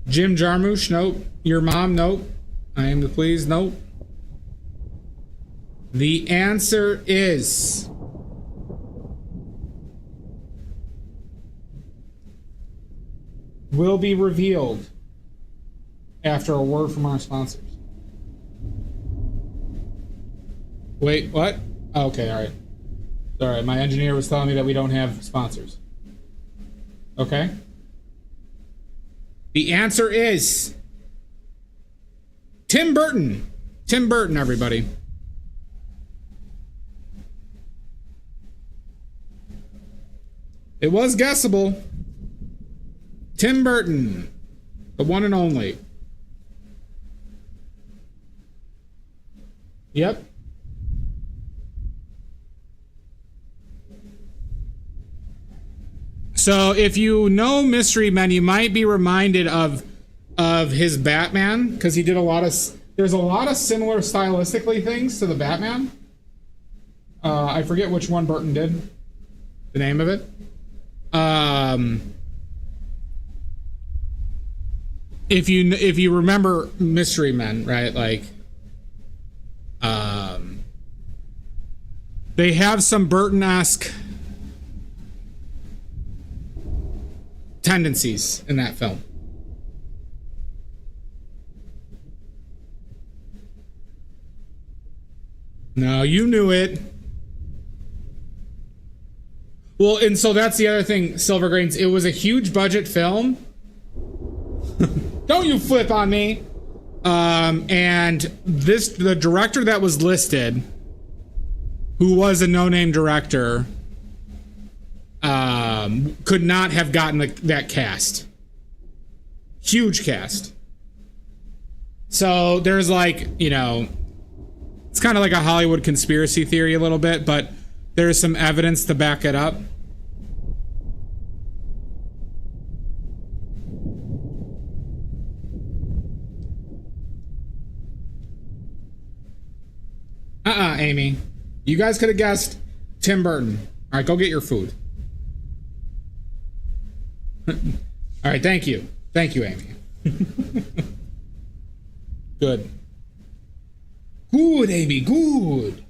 Jim Jarmusch, nope. Your Mom, nope. I Am the Please, nope. The answer is will be revealed after a word from our sponsors. Wait, what? Oh, okay, all right. Sorry, my engineer was telling me that we don't have sponsors. Okay. The answer is Tim Burton. Tim Burton, everybody. It was guessable. Tim Burton, the one and only. Yep. So if you know Mystery Men, you might be reminded of his Batman, because he did a lot of, there's a lot of similar stylistically things to the Batman. I forget which one Burton did, the name of it. If you remember Mystery Men, right? Like, they have some Burton-esque tendencies in that film. No, you knew it. Well, and so that's the other thing, Silver Grains. It was a huge budget film. Don't you flip on me. And the director that was listed, who was a no-name director, could not have gotten that cast. Huge cast. So there's like, you know, it's kind of like a Hollywood conspiracy theory a little bit, but there's some evidence to back it up. Amy. You guys could have guessed Tim Burton. All right, go get your food. All right, thank you. Thank you, Amy. Good. Good, Amy, good.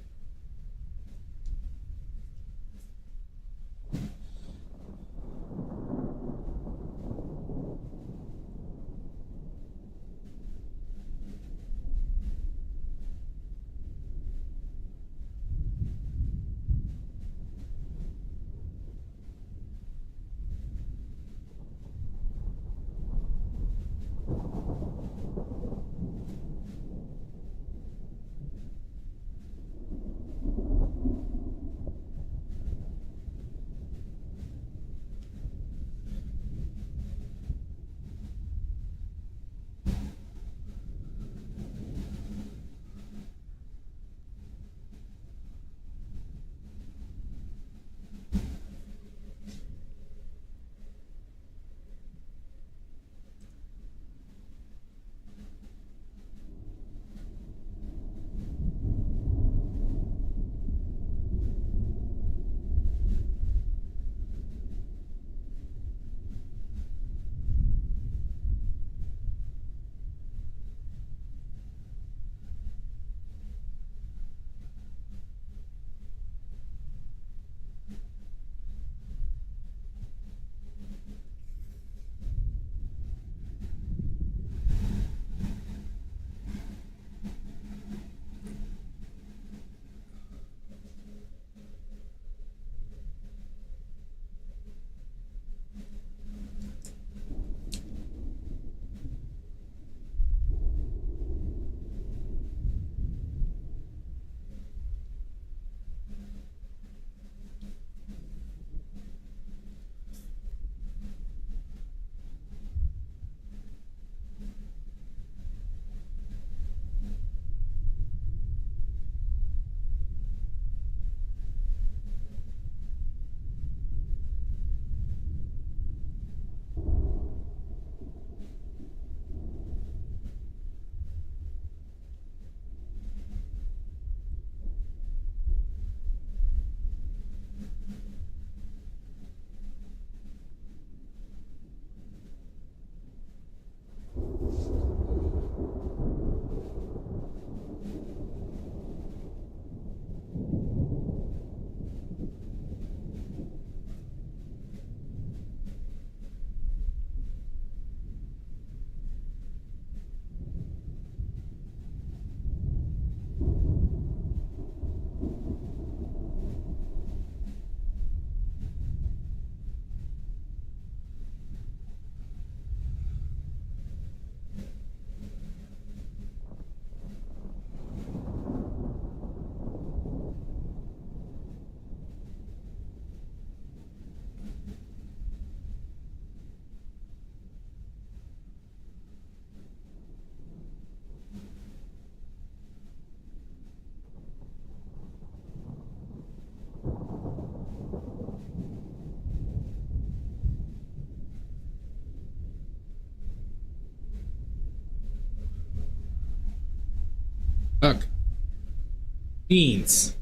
Beans.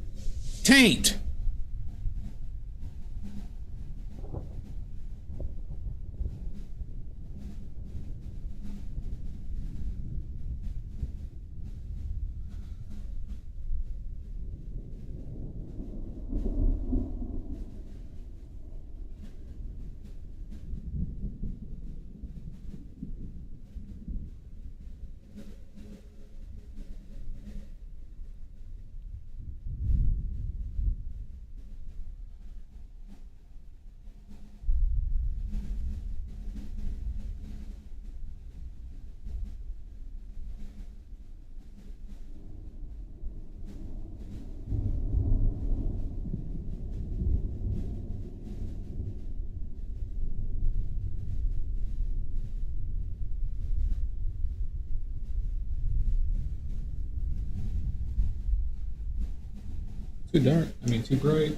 Taint. Too dark. I mean, too bright.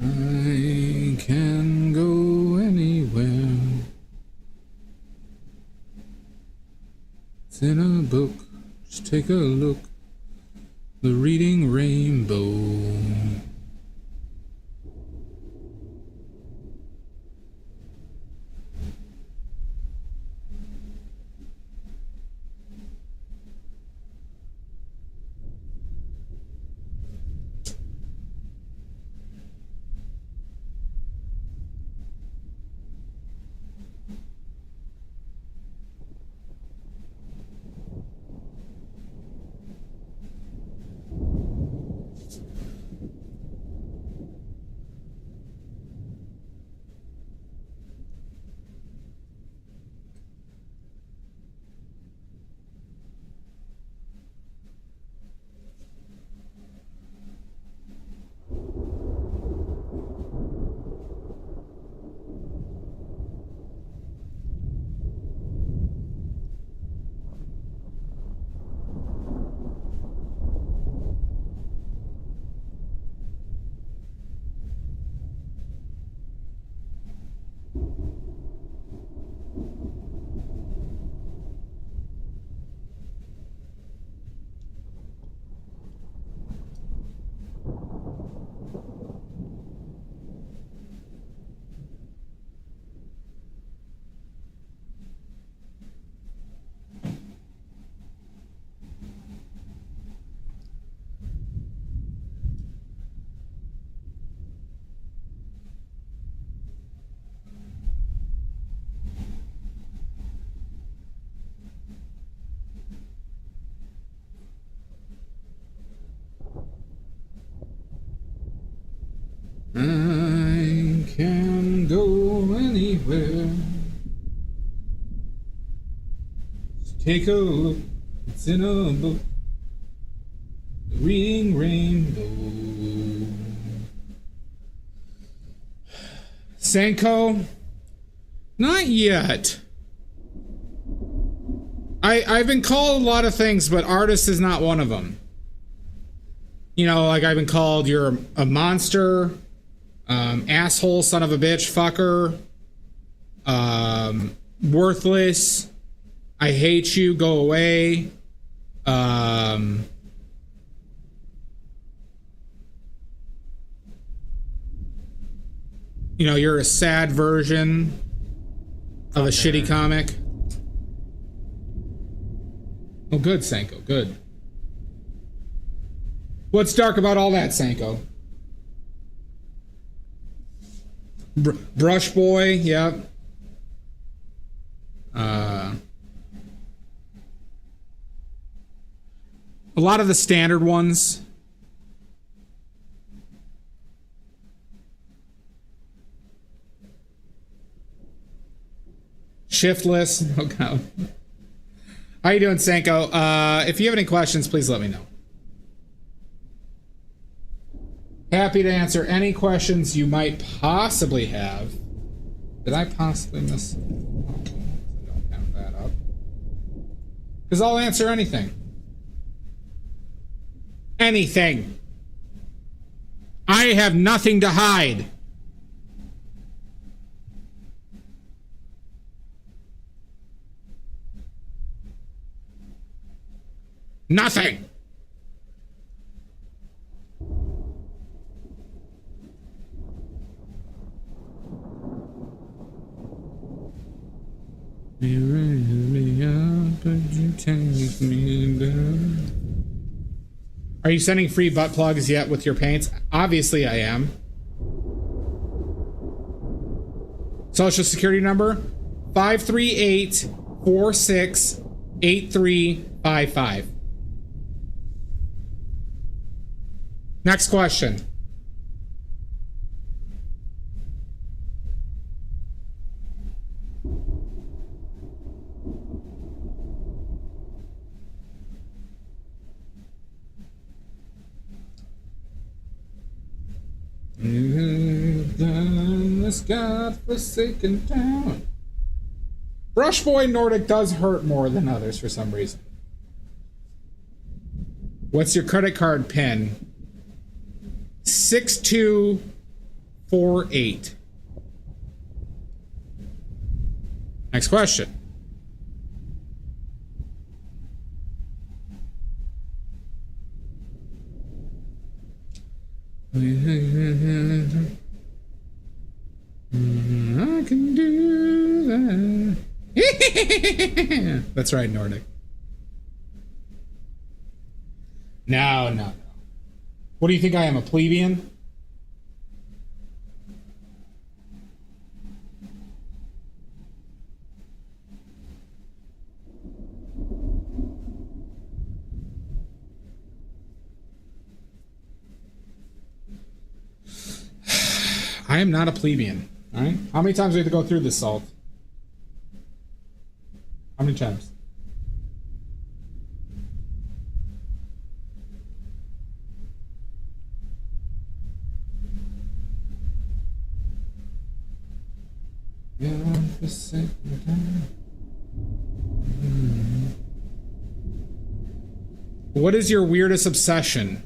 I can go anywhere. It's in a book. Just take a look. The Reading Rainbow. I can go anywhere. Just take a look. It's in a book. The Reading Rainbow. Senko? Not yet. I've been called a lot of things, but artist is not one of them. You know, like I've been called you're a monster, asshole, son of a bitch, fucker, worthless, I hate you, go away, you know, you're a sad version of a shitty comic. Oh, good, Senko, good. What's dark about all that, Senko? Brush Boy, yep. A lot of the standard ones. Shiftless. Oh, God. How you doing, Senko? If you have any questions, please let me know. Happy to answer any questions you might possibly have. Did I possibly miss? I don't have that up. Because I'll answer anything. Anything. I have nothing to hide. Nothing. You raise me up, but you take me down. Are you sending free butt plugs yet with your paints? Obviously I am. Social security number 538-468355. Next question. This godforsaken town. Brush Boy Nordic does hurt more than others for some reason. What's your credit card PIN? 6248. Next question. I can do that. That's right, Nordic. No. What do you think I am, a plebeian? I am not a plebeian. All right. How many times do we have to go through this, Salt? How many times? What is your weirdest obsession?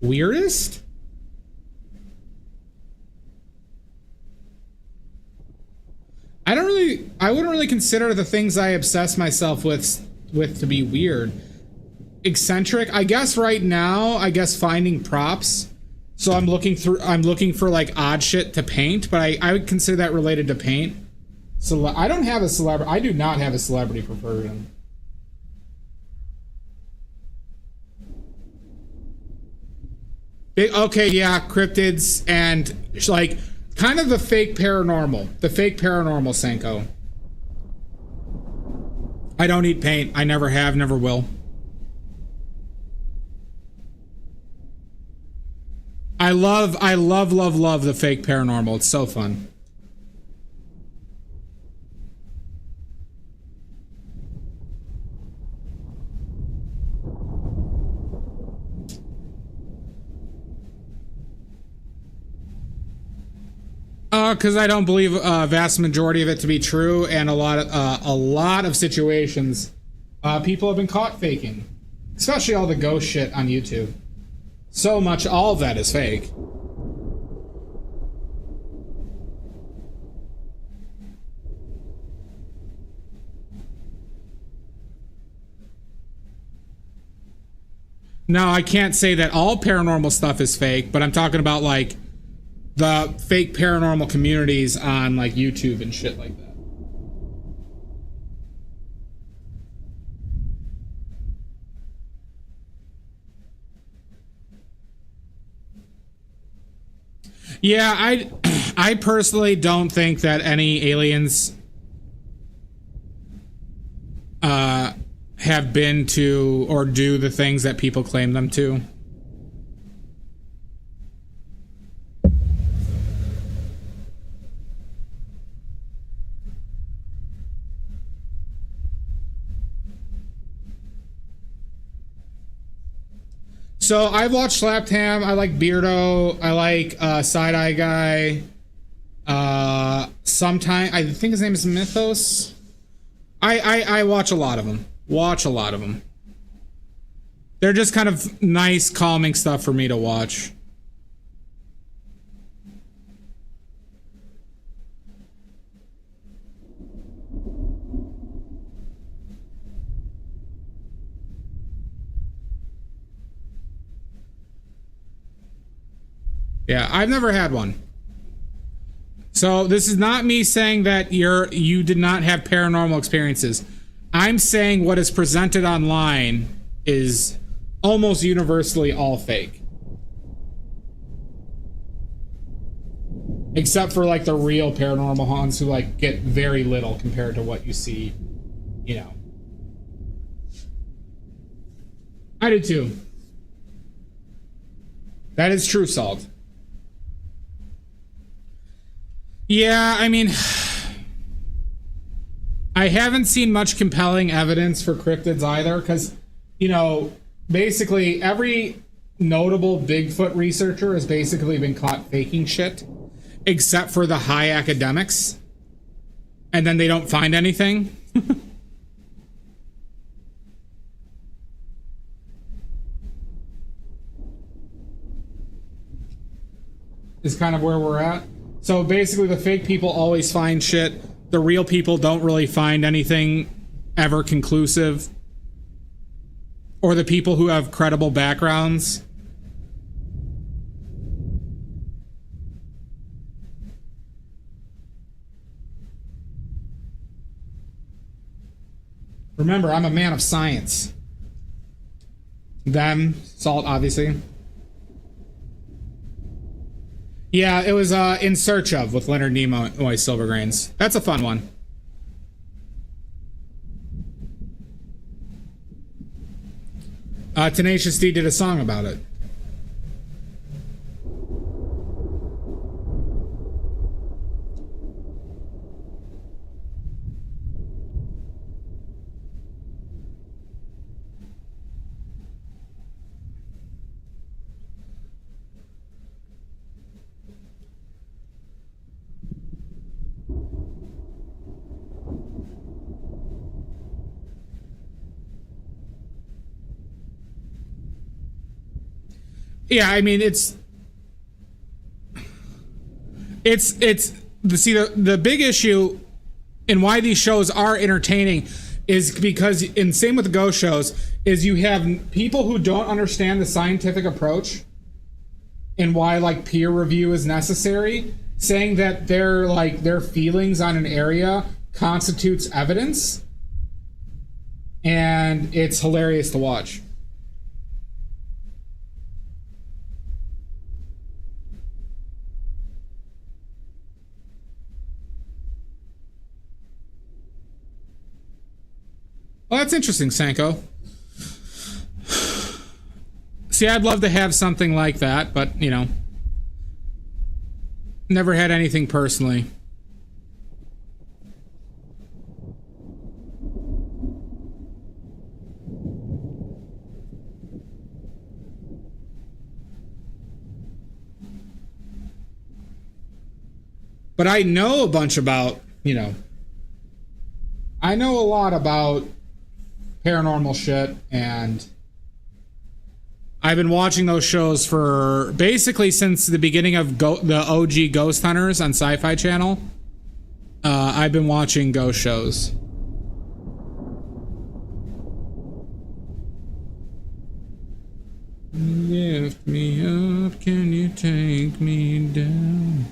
Weirdest? I wouldn't really consider the things I obsess myself with to be weird. Eccentric, I guess right now, finding props. So I'm looking for like odd shit to paint, but I would consider that related to paint. So I do not have a celebrity perversion. Okay, yeah, cryptids and like kind of the fake paranormal, Senko. I don't eat paint. I never have, never will. I love the fake paranormal. It's so fun. Because I don't believe a vast majority of it to be true, and a lot of situations, people have been caught faking, especially all the ghost shit on YouTube. So much, all of that is fake. Now, I can't say that all paranormal stuff is fake, but I'm talking about like the fake paranormal communities on like YouTube and shit like that. Yeah, I personally don't think that any aliens have been to or do the things that people claim them to. So I've watched Slapped Ham. I like Beardo. I like Side Eye Guy. Sometime I think his name is Mythos. I watch a lot of them. They're just kind of nice, calming stuff for me to watch. Yeah, I've never had one. So this is not me saying that you did not have paranormal experiences. I'm saying what is presented online is almost universally all fake. Except for like the real paranormal haunts who like get very little compared to what you see, you know. I did too. That is true, Salt. Yeah, I mean, I haven't seen much compelling evidence for cryptids either, because, you know, basically every notable Bigfoot researcher has basically been caught faking shit, except for the high academics, and then they don't find anything. Is kind of where we're at. So basically the fake people always find shit. The real people don't really find anything ever conclusive. Or the people who have credible backgrounds. Remember, I'm a man of science. Them, Salt, obviously. Yeah, it was In Search Of with Leonard Nimoy, Silvergrains. That's a fun one. Tenacious D did a song about it. Yeah, I mean, it's the big issue and why these shows are entertaining is because, and same with the ghost shows, is you have people who don't understand the scientific approach and why like peer review is necessary, saying that their feelings on an area constitutes evidence, and it's hilarious to watch. Well, that's interesting, Sanko. See, I'd love to have something like that, but, you know, never had anything personally. But I know a bunch about, you know, I know a lot about paranormal shit, and I've been watching those shows for basically since the beginning of the OG Ghost Hunters on Sci-Fi Channel. I've been watching ghost shows. Lift me up, can you take me down?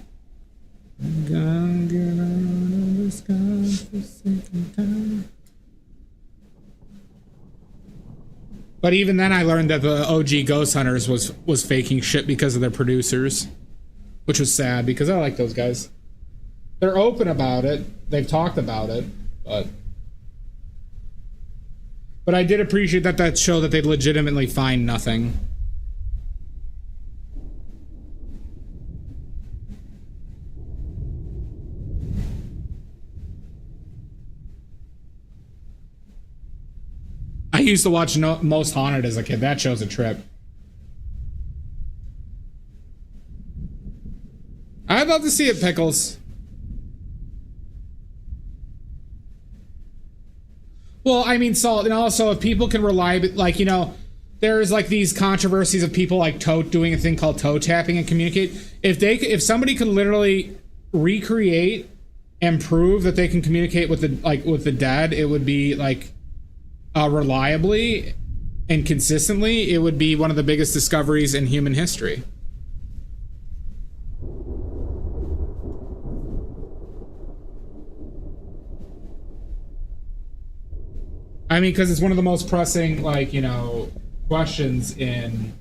I'm gonna get out of this godforsaken town. But even then I learned that the OG Ghost Hunters was faking shit because of their producers, which was sad because I like those guys. They're open about it. They've talked about it, but I did appreciate that show that they legitimately find nothing. I used to watch Most Haunted as a kid. That show's a trip. I'd love to see it, Pickles. Well, I mean, Salt, and also if people can rely, like, you know, there's like these controversies of people like doing a thing called toe tapping and communicate. If somebody could literally recreate and prove that they can communicate with the dead, it would be like reliably and consistently, it would be one of the biggest discoveries in human history. I mean, because it's one of the most pressing, like, you know, questions in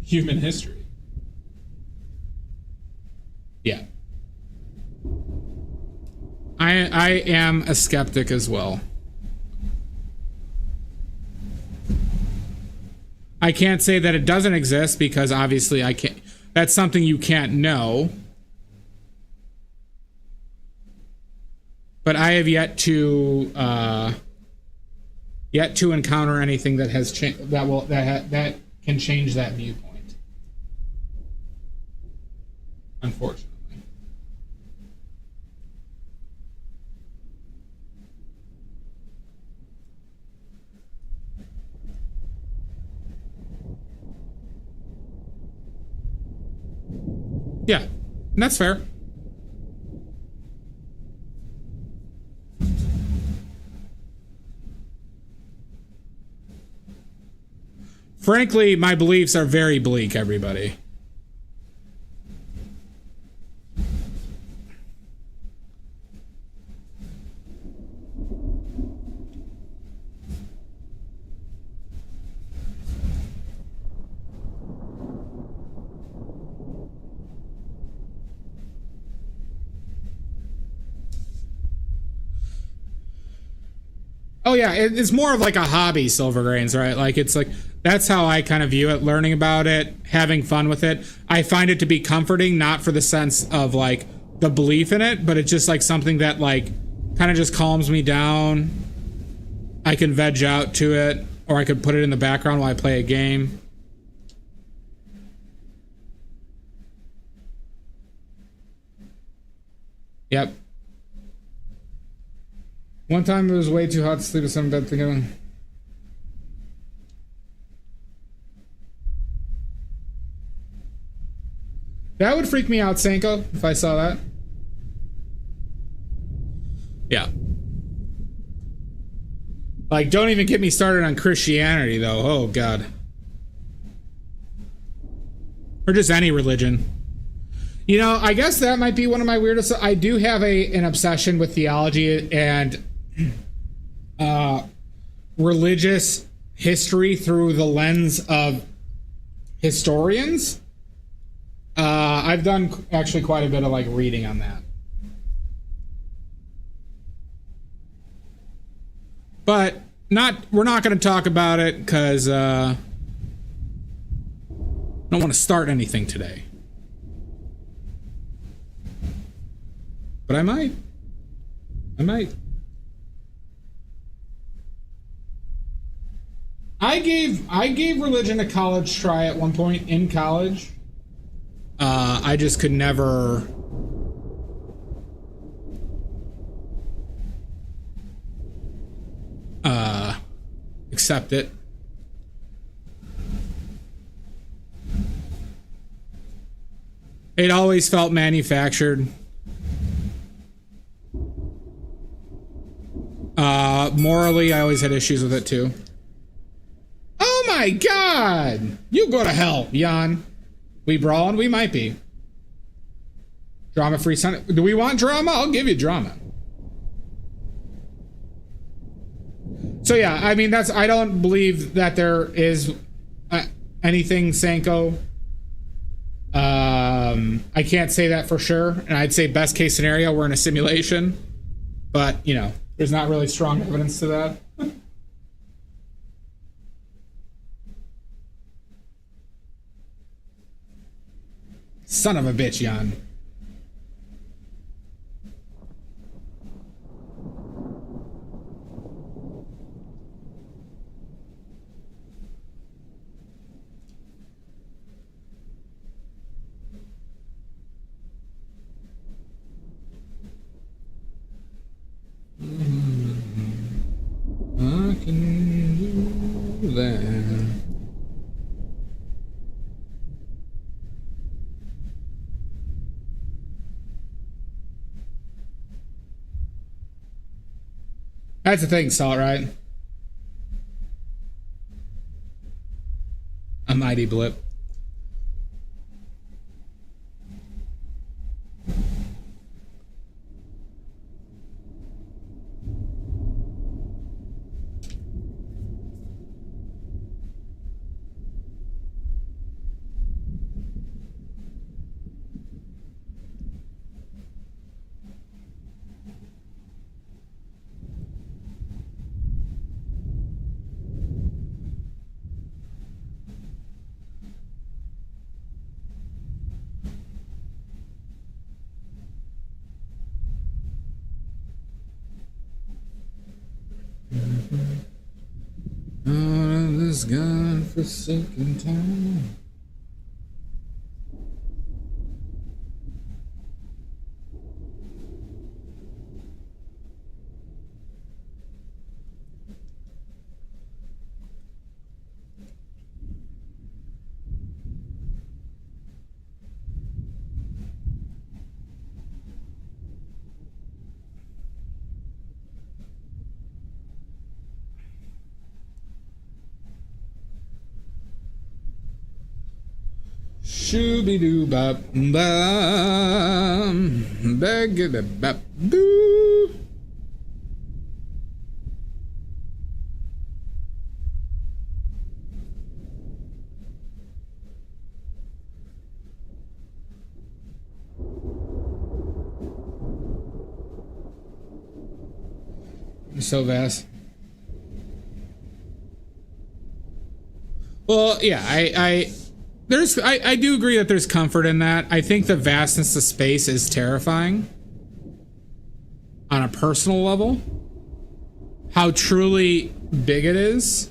human history. Yeah. I am a skeptic as well. I can't say that it doesn't exist because obviously I can't. That's something you can't know. But I have yet to encounter anything that has that can change that viewpoint. Unfortunately. Yeah, and that's fair. Frankly, my beliefs are very bleak, everybody. Oh yeah, it's more of like a hobby, silver grains, right? Like it's like that's how I kind of view it, learning about it, having fun with it. I find it to be comforting, not for the sense of like the belief in it, but it's just like something that like kind of just calms me down. I can veg out to it, or I could put it in the background while I play a game. Yep. One time it was way too hot to sleep with some bed thinking. That would freak me out, Sanko, if I saw that. Yeah. Like, don't even get me started on Christianity, though. Oh, God. Or just any religion. You know, I guess that might be one of my weirdest. I do have an obsession with theology and religious history through the lens of historians. I've done actually quite a bit of like reading on that. But we're not going to talk about it because I don't want to start anything today. But I might. I gave religion a college try at one point in college. I just could never accept it. It always felt manufactured. Morally, I always had issues with it too. Oh my God! You go to hell, Jan. We brawling? We might be. Drama-free Sunday. Do we want drama? I'll give you drama. So yeah, I mean I don't believe that there is anything Sanko. I can't say that for sure, and I'd say best case scenario we're in a simulation, but you know, there's not really strong evidence to that. Son of a bitch, Jan. I can do that. That's the thing, Salt, right? A mighty blip. Out of this godforsaken town. Shooby-doo bop bum bagga bop boo. So vast. Well, yeah, I do agree that there's comfort in that. I think the vastness of space is terrifying on a personal level. How truly big it is.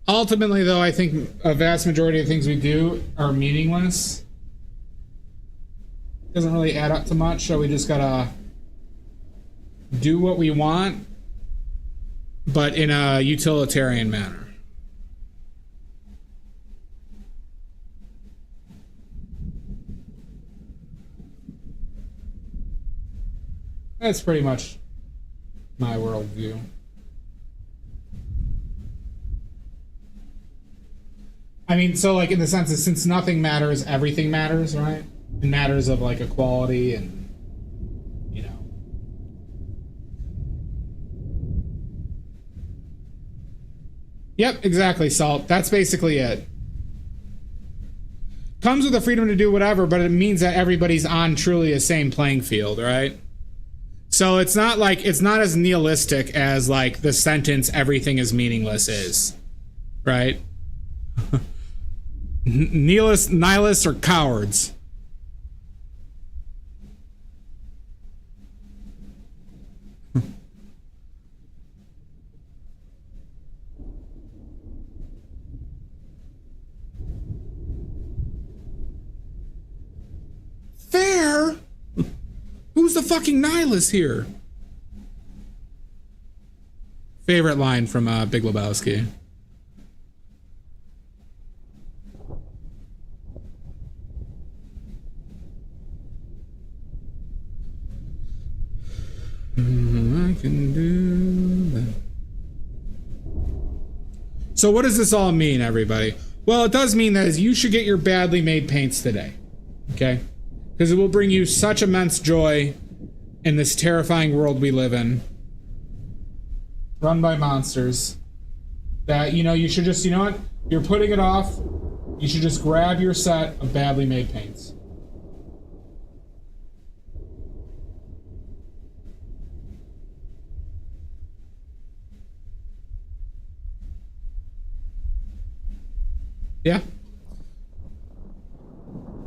Ultimately, though, I think a vast majority of things we do are meaningless. Doesn't really add up to much, so we just gotta do what we want, but in a utilitarian manner. That's pretty much my worldview. I mean, so like in the sense that since nothing matters, everything matters, right? In matters of like equality and, you know. Yep, exactly, Salt. That's basically it. Comes with the freedom to do whatever, but it means that everybody's on truly the same playing field, right? So it's not like, it's not as nihilistic as like the sentence "everything is meaningless" is, right? Nihilists are cowards. Fair? Who's the fucking nihilist here? Favorite line from Big Lebowski. I can do that. So what does this all mean, everybody? Well, it does mean that you should get your badly made paints today. Okay? Because it will bring you such immense joy in this terrifying world we live in, run by monsters, that, you know, you should just, you know what? You're putting it off. You should just grab your set of badly made paints. Yeah.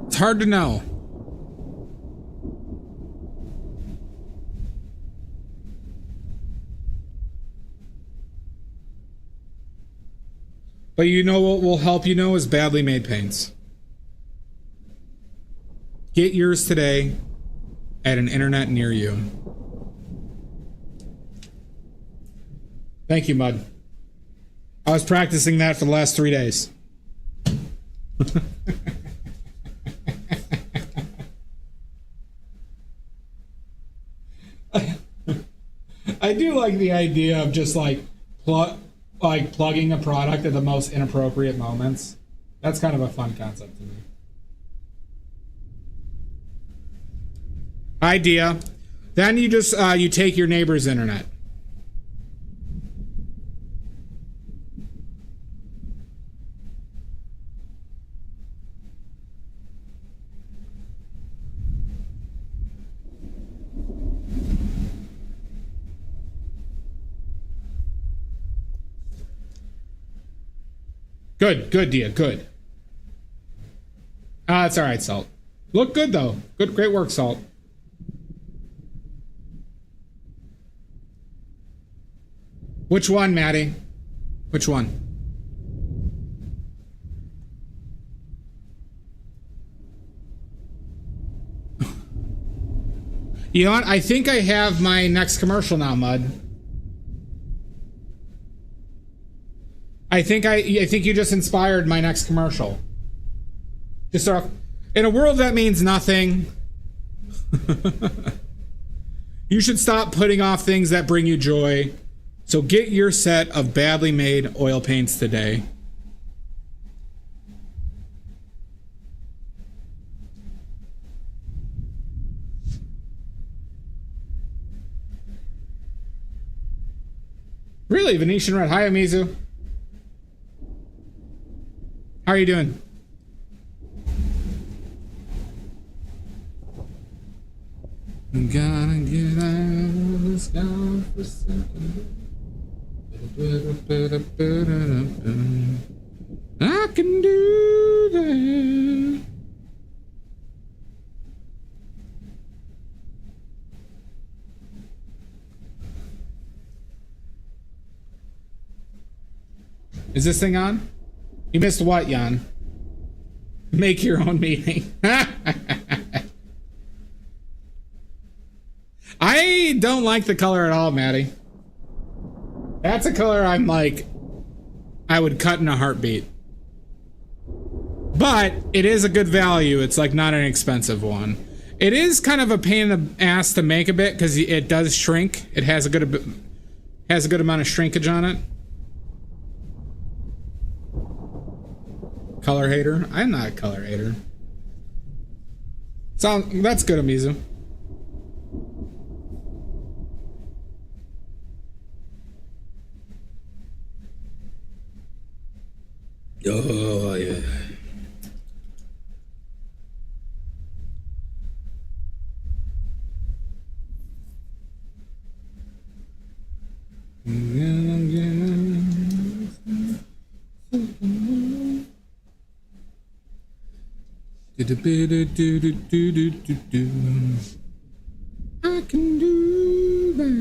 It's hard to know. But you know what will help you know is badly made paints. Get yours today at an internet near you. Thank you, Mud. I was practicing that for the last 3 days. I do like the idea of just like plugging a product at the most inappropriate moments. That's kind of a fun concept to me. Idea. Then you just you take your neighbor's internet. Good, Dia, good. It's all right, Salt. Look good though. Good, great work, Salt. Which one, Maddie? Which one? You know what? I think I have my next commercial now, Mud. I think you just inspired my next commercial. Just sort of, in a world that means nothing, you should stop putting off things that bring you joy. So get your set of badly made oil paints today. Really, Venetian Red. Hi, Amizu. How are you doing? I'm gonna get out of this God for a second. I can do that. Is this thing on? You missed what, Jan? Make your own meeting. I don't like the color at all, Maddie. That's a color I'm like, I would cut in a heartbeat. But it is a good value. It's like not an expensive one. It is kind of a pain in the ass to make a bit because it does shrink. It has a good amount of shrinkage on it. Color hater? I'm not a color hater. That's good, Amizu. Oh, yeah. I can do that.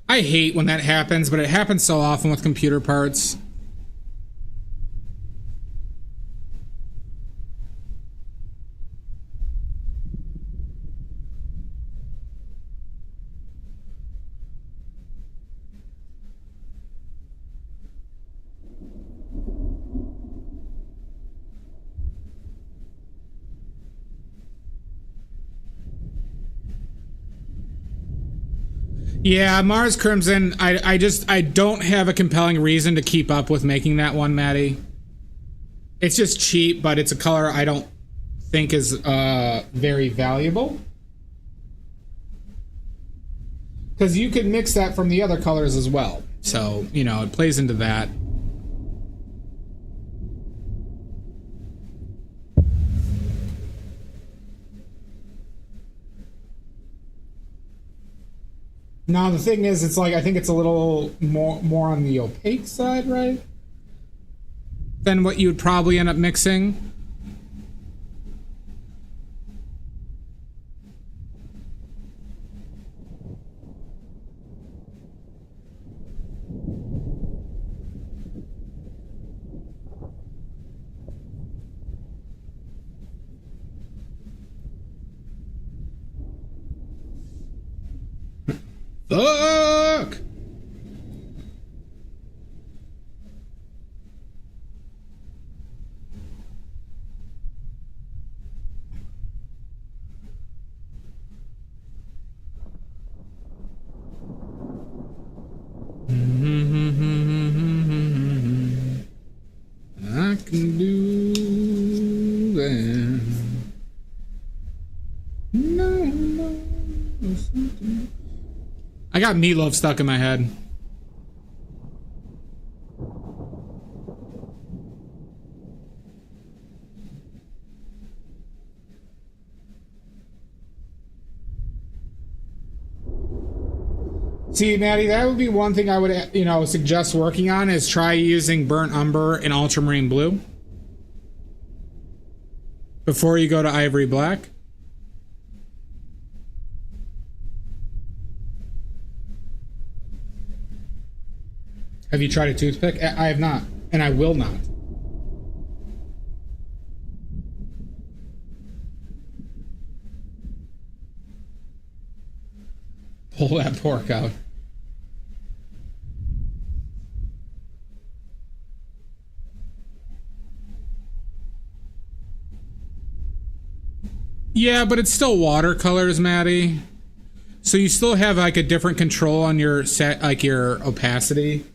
I hate when that happens, but it happens so often with computer parts. Yeah, Mars Crimson, I don't have a compelling reason to keep up with making that one, Maddie. It's just cheap, but it's a color I don't think is very valuable. Because you could mix that from the other colors as well. So, you know, it plays into that. Now the thing is, it's like I think it's a little more on the opaque side, right? Than what you would probably end up mixing. Fuck! I can do that. No, no, something. I got Meatloaf stuck in my head. See, Maddie, that would be one thing I would, suggest working on is try using burnt umber and ultramarine blue before you go to ivory black. Have you tried a toothpick? I have not, and I will not. Pull that pork out. Yeah, but it's still watercolors, Maddie. So you still have like a different control on your set, like your opacity.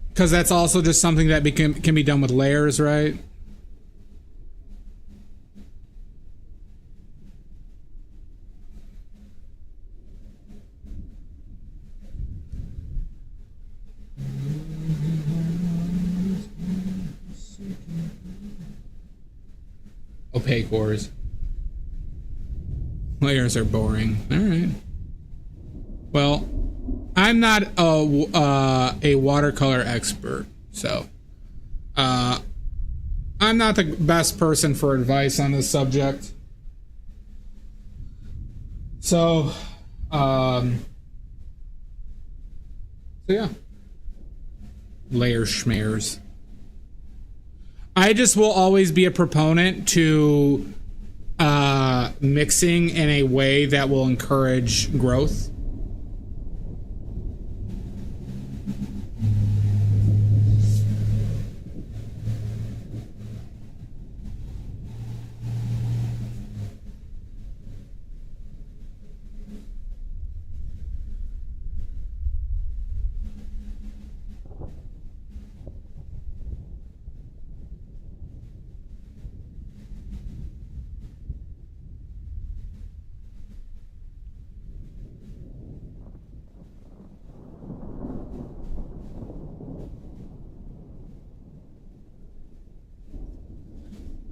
Because that's also just something that can be done with layers, right? Opaque ores. Layers are boring. All right. Well, I'm not a watercolor expert, so I'm not the best person for advice on this subject. So yeah. Layer schmears. I just will always be a proponent to mixing in a way that will encourage growth.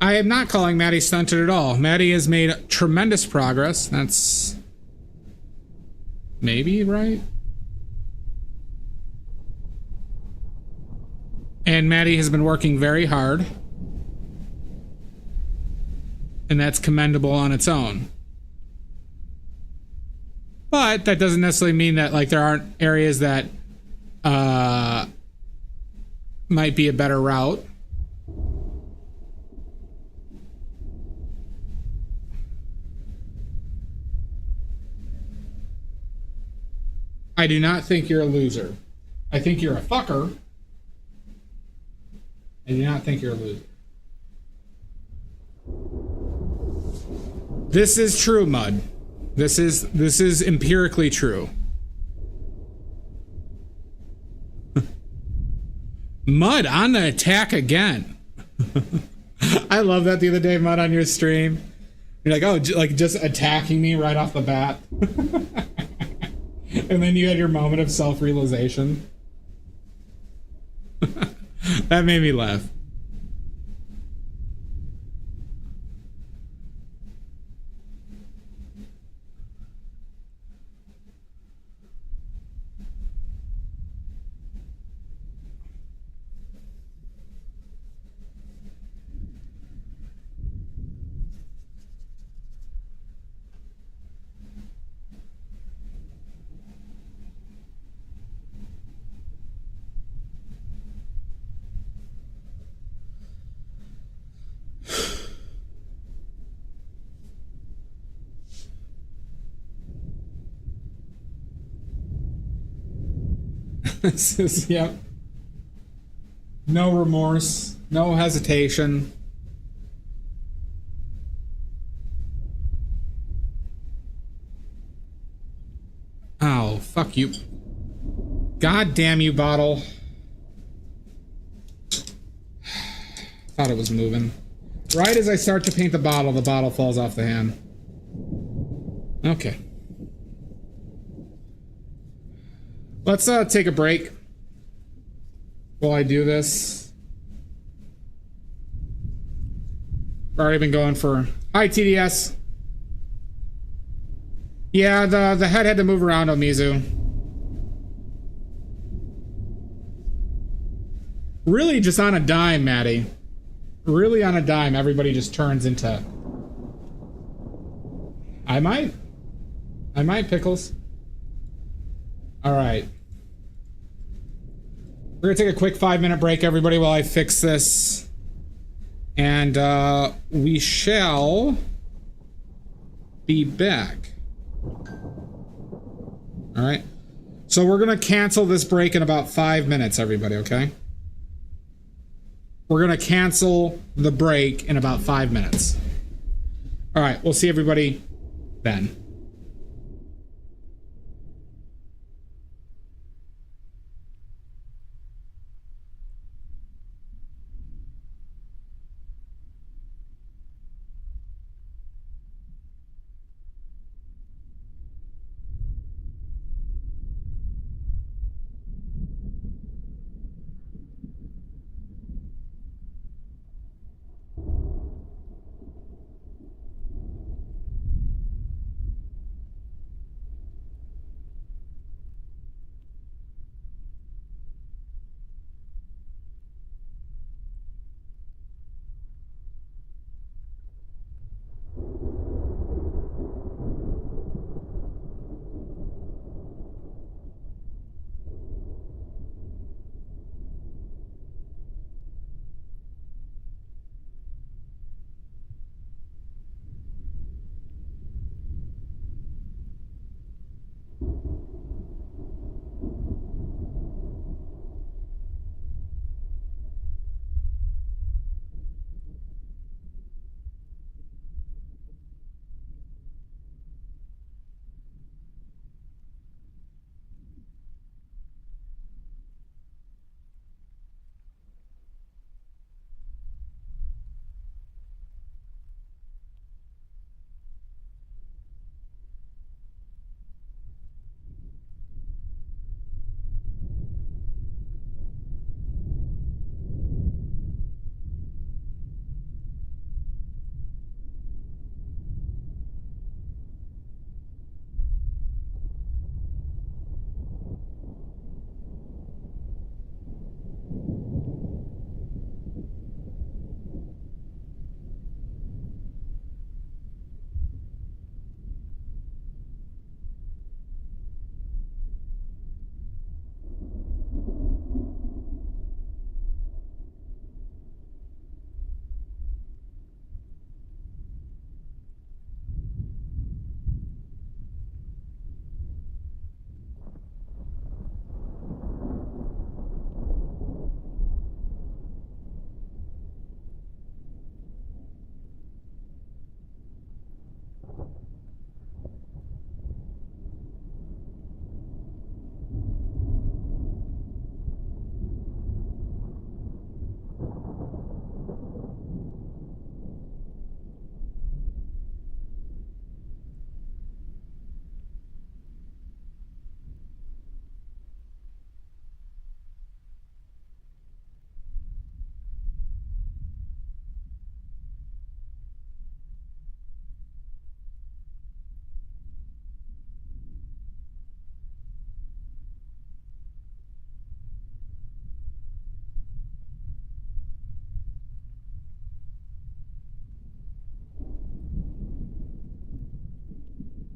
I am not calling Maddie stunted at all. Maddie has made tremendous progress. That's maybe right. And Maddie has been working very hard. And that's commendable on its own. But that doesn't necessarily mean that like there aren't areas that might be a better route. I do not think you're a loser. I think you're a fucker. I do not think you're a loser. This is true, Mud. This is empirically true. Mud on the attack again. I love that the other day, Mud, on your stream. You're like, oh, like just attacking me right off the bat. And then you had your moment of self-realization. That made me laugh. This is, yep. No remorse, no hesitation. Oh, fuck you. God damn you, bottle. Thought it was moving. Right as I start to paint the bottle falls off the hand. Okay. Let's take a break while I do this. I've already been going for... Hi, TDS. Yeah, the head had to move around on Mizu. Really just on a dime, Maddie. Really on a dime, everybody just turns into... I might, Pickles. Alright. We're gonna take a quick 5-minute break, everybody, while I fix this. And, we shall be back. Alright. So we're gonna cancel this break in about 5 minutes, everybody, okay? We're gonna cancel the break in about 5 minutes. Alright, we'll see everybody then.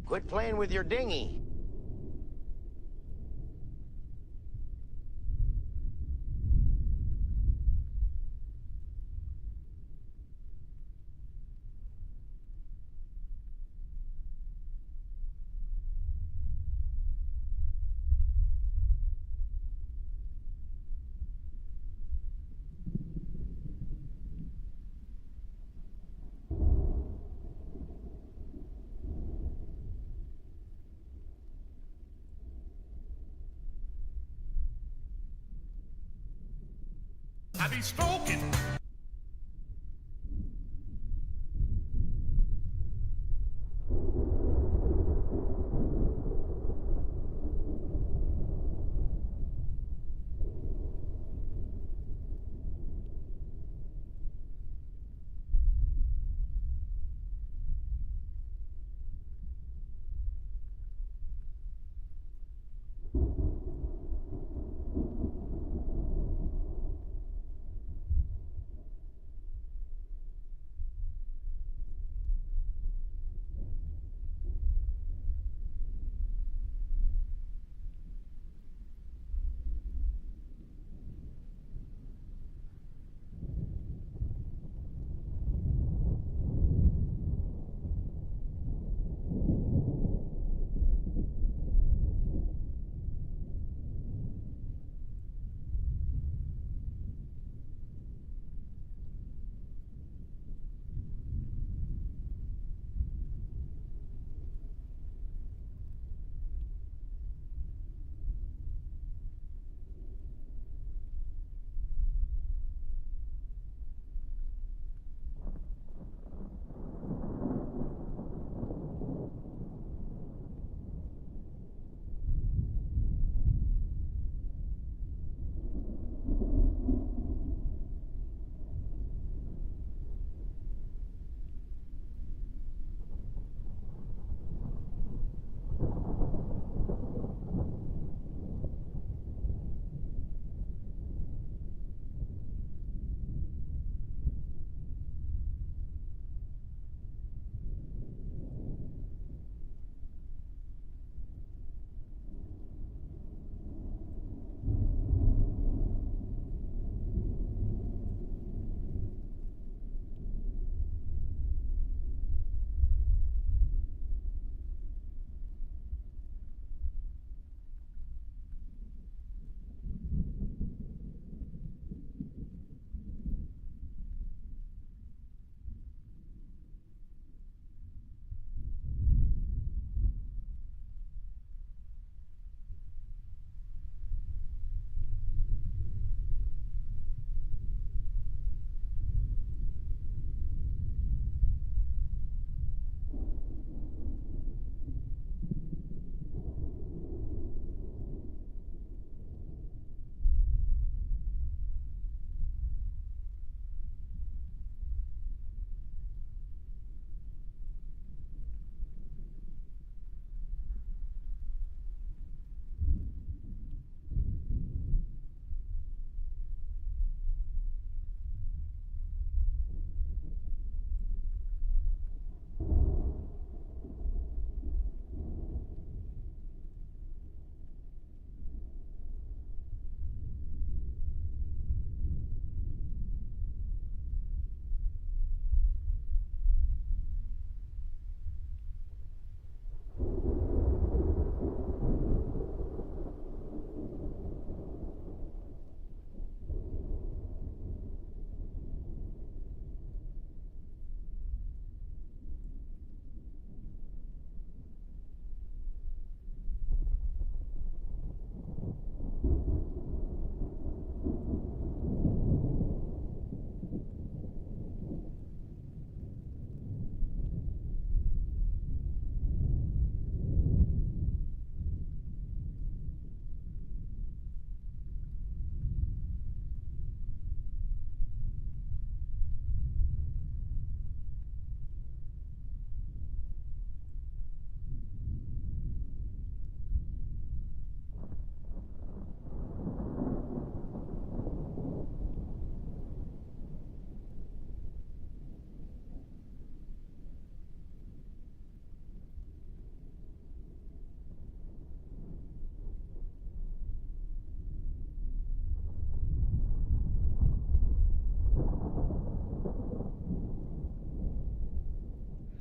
Quit playing with your dinghy. I be stroking.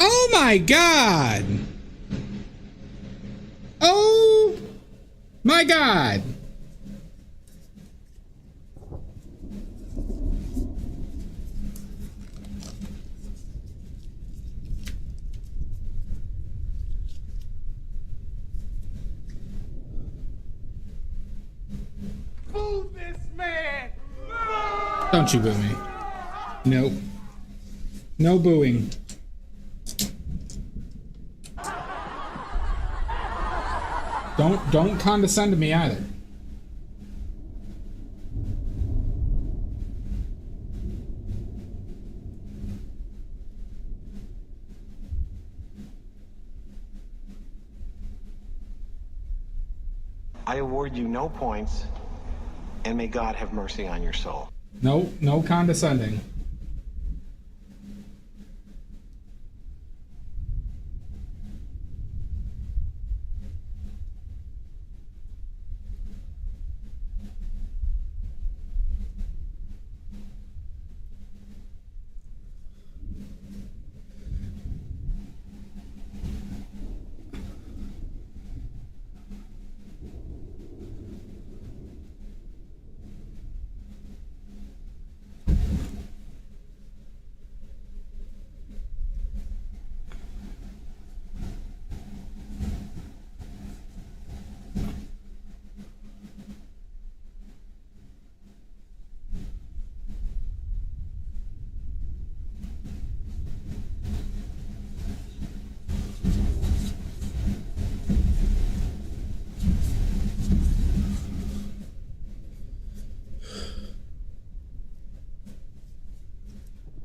Oh my god! Oh my god! Don't you boo me. Nope. No booing. Don't condescend to me either. I award you no points, and may God have mercy on your soul. No condescending.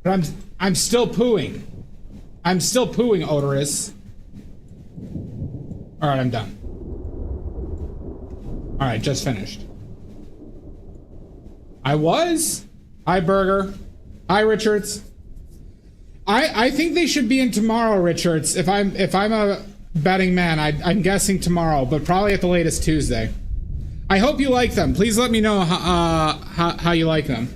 But I'm still pooing. I'm still pooing, Odorous. Alright, I'm done. Alright, just finished. I was? Hi, Burger. Hi, Richards. I think they should be in tomorrow, Richards. If I'm a betting man, I'm guessing tomorrow, but probably at the latest Tuesday. I hope you like them. Please let me know how you like them.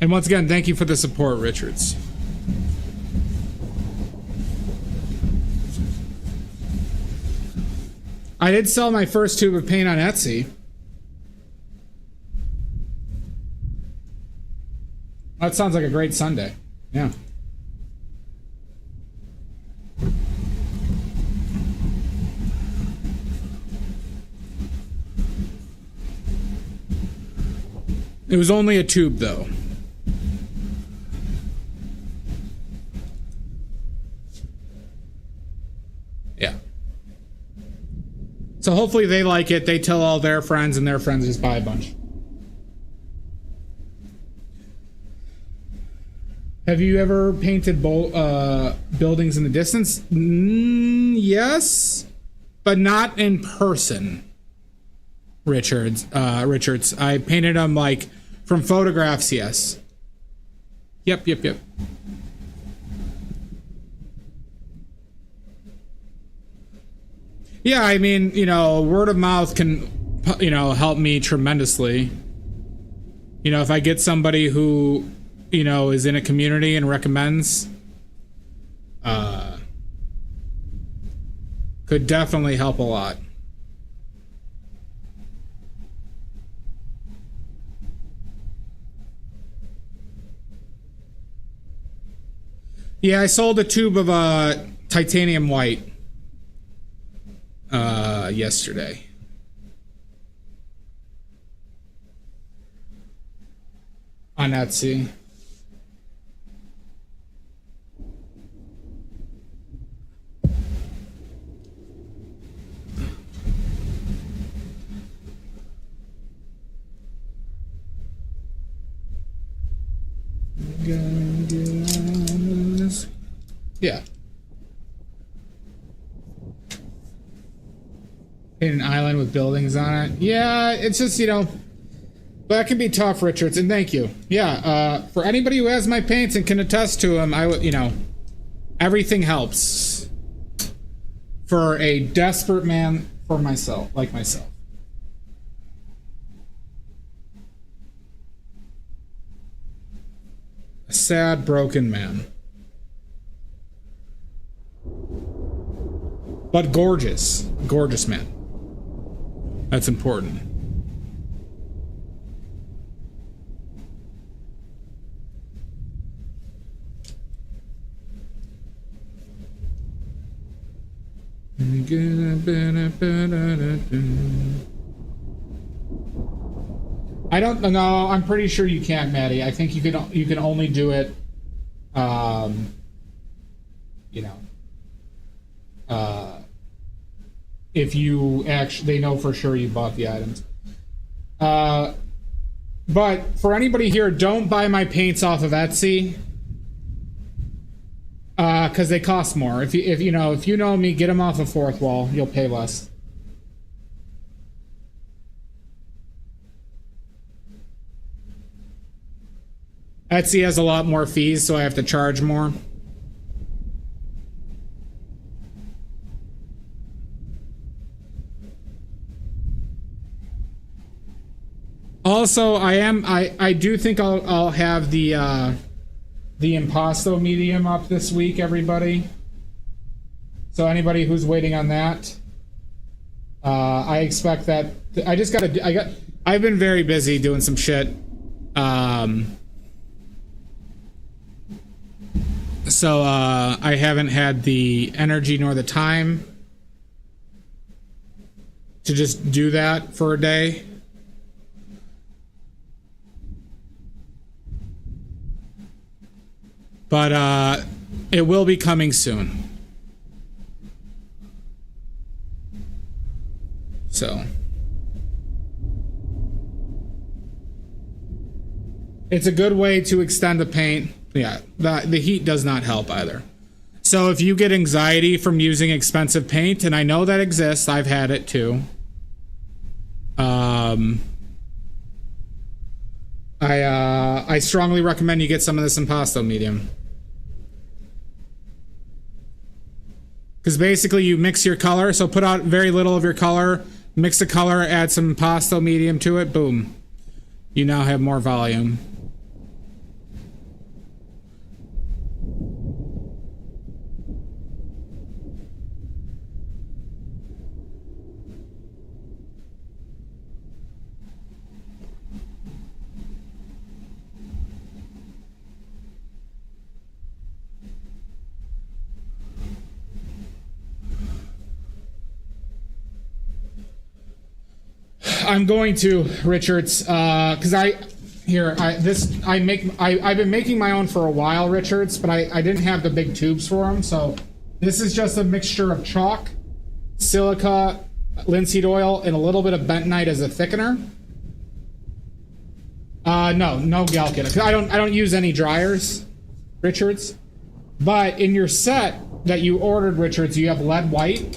And once again, thank you for the support, Richards. I did sell my first tube of paint on Etsy. That sounds like a great Sunday. Yeah. It was only a tube, though. Yeah. So hopefully they like it. They tell all their friends, and their friends just buy a bunch. Have you ever painted buildings in the distance? Yes, but not in person. Richards. I painted them like from photographs. Yes. Yep. Yeah, I mean, word of mouth can, help me tremendously. If I get somebody who, is in a community and recommends, could definitely help a lot. Yeah, I sold a tube of titanium white yesterday. On Etsy. Yeah. In an island with buildings on it. Yeah, it's just, that can be tough, Richards, and thank you. Yeah, for anybody who has my paints and can attest to them, everything helps. For a desperate man like myself. A sad, broken man. But gorgeous. Gorgeous man. That's important. I don't know. I'm pretty sure you can't, Maddie. I think you can only do it, you know, if you actually they know for sure you bought the items. But for anybody here, don't buy my paints off of Etsy, because they cost more. If you know me, get them off of Fourth Wall. You'll pay less. Etsy has a lot more fees, so I have to charge more. Also, I do think I'll have the Impasto medium up this week, everybody. So anybody who's waiting on that, I expect that. I've been very busy doing some shit. So I haven't had the energy nor the time to just do that for a day. But it will be coming soon. So it's a good way to extend the paint. Yeah, the heat does not help either. So if you get anxiety from using expensive paint, and I know that exists, I've had it too. I strongly recommend you get some of this Impasto medium. Because basically you mix your color, so put out very little of your color, mix the color, add some Impasto medium to it, boom. You now have more volume. I'm going to, Richards, because I've been making my own for a while, Richards, but I didn't have the big tubes for them. So this is just a mixture of chalk, silica, linseed oil, and a little bit of bentonite as a thickener. No Galkin. I don't use any dryers, Richards. But in your set that you ordered, Richards, you have lead white,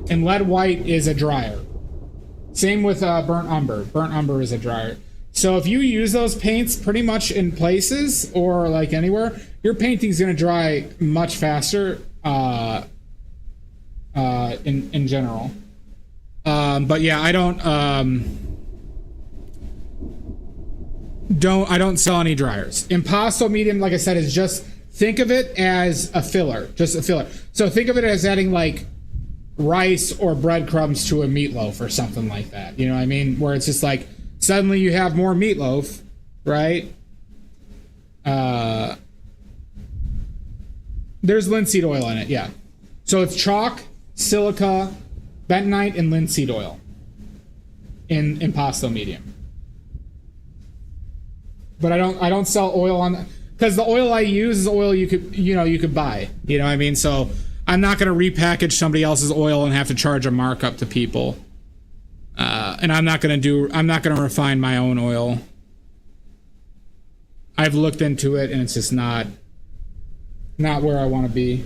and lead white is a dryer. Same with burnt umber. Burnt umber is a dryer. So if you use those paints pretty much in places or like anywhere, your painting's gonna dry much faster. In general. But yeah, I don't sell any dryers. Impasto medium, like I said, is just think of it as a filler, just a filler. So think of it as adding like rice or breadcrumbs to a meatloaf or something like that. You know what I mean? Where it's just like suddenly you have more meatloaf, right? There's linseed oil in it, yeah. So it's chalk, silica, bentonite, and linseed oil in Impasto medium. But I don't sell oil on that because the oil I use is oil you could buy. You know what I mean? So I'm not going to repackage somebody else's oil and have to charge a markup to people. And I'm not going to refine my own oil. I've looked into it and it's just not where I want to be.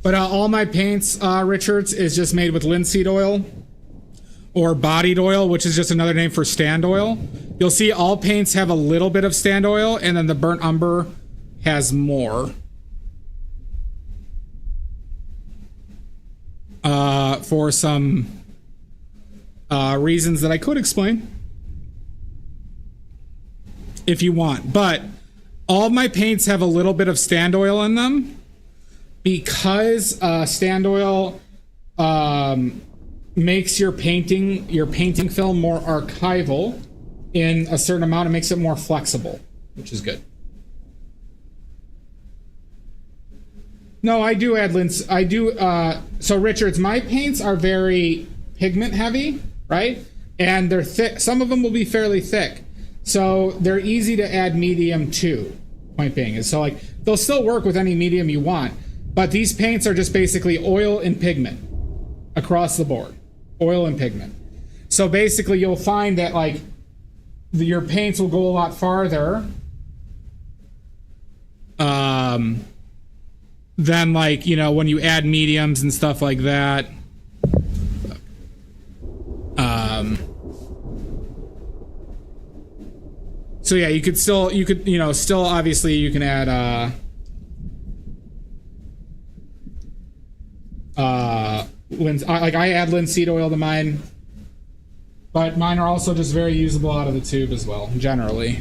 But all my paints, Richards, is just made with linseed oil or bodied oil, which is just another name for stand oil. You'll see all paints have a little bit of stand oil, and then the burnt umber has more. For some reasons that I could explain if you want. But all of my paints have a little bit of stand oil in them because stand oil makes your painting film more archival in a certain amount. It makes it more flexible, which is good. No, I do add linseed. I do. So Richards, my paints are very pigment heavy, right? And they're thick. Some of them will be fairly thick. So they're easy to add medium to. Point being is, so like, they'll still work with any medium you want, but these paints are just basically oil and pigment across the board. Oil and pigment. So basically you'll find that like your paints will go a lot farther than like, you know, when you add mediums and stuff like that. So yeah, you could, you know, still obviously you can add like I add linseed oil to mine, but mine are also just very usable out of the tube as well, generally.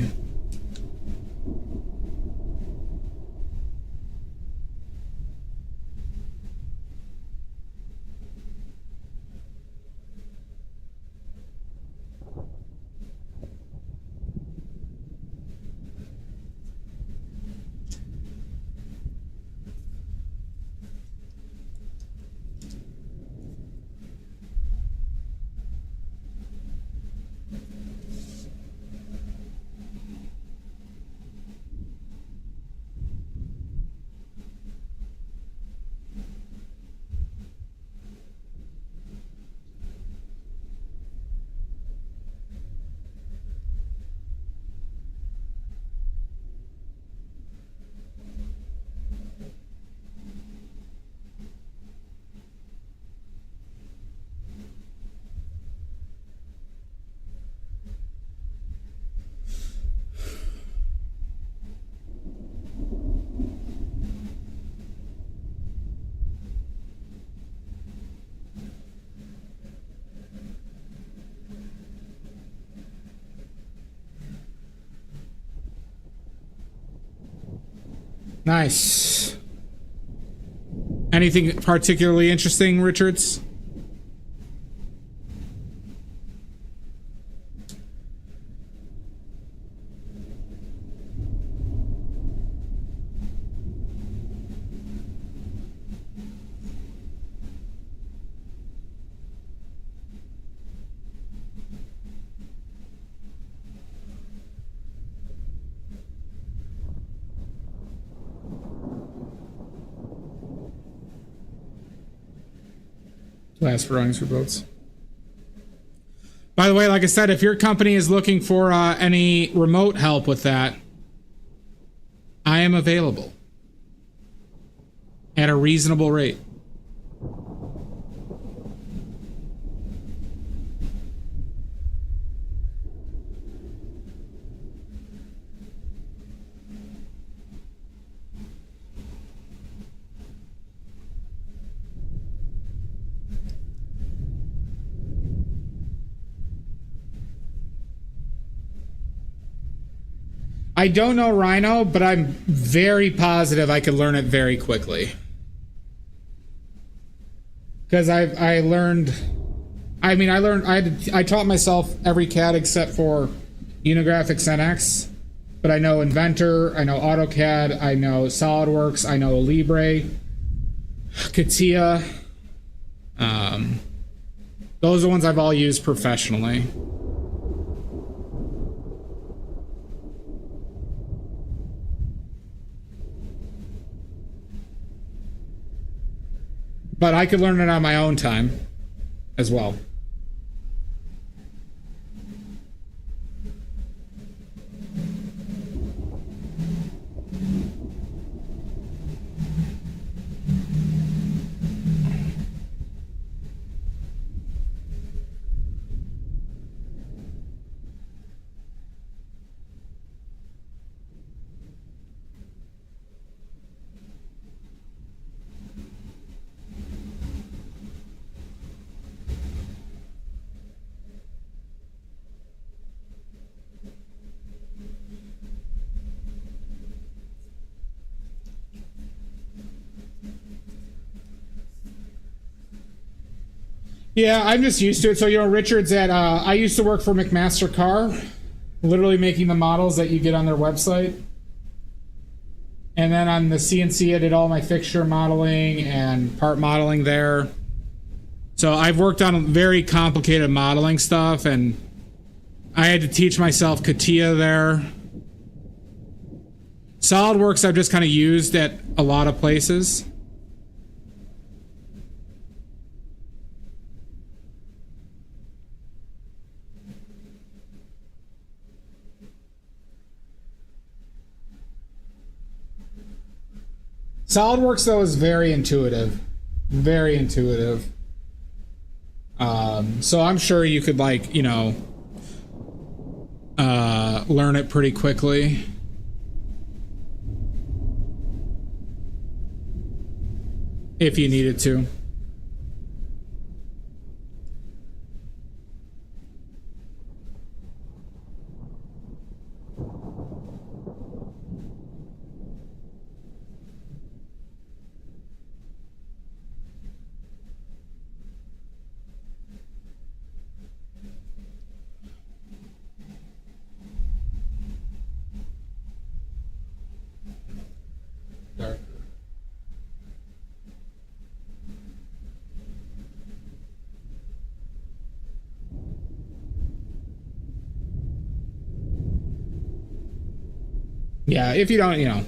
Nice. Anything particularly interesting, Richards? Last for runnings for boats. By the way, like I said, if your company is looking for any remote help with that, I am available at a reasonable rate. I don't know Rhino, but I'm very positive I could learn it very quickly. Because I taught myself every CAD except for Unigraphics NX, but I know Inventor, I know AutoCAD, I know SolidWorks, I know Libre, CATIA. Those are the ones I've all used professionally. But I could learn it on my own time as well. Yeah, I'm just used to it. So, you know, Richard's at, I used to work for McMaster Car, literally making the models that you get on their website. And then on the CNC, I did all my fixture modeling and part modeling there. So I've worked on very complicated modeling stuff, and I had to teach myself CATIA there. SolidWorks I've just kind of used at a lot of places. SolidWorks though is very intuitive. Very intuitive. So I'm sure you could, like, you know, learn it pretty quickly. If you needed to. Darker. Yeah, if you don't, you know.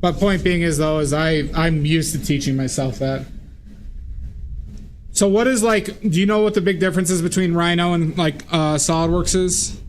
But point being is, though, is I'm used to teaching myself that. So what is, like, do you know what the big difference is between Rhino and, like, SolidWorks is?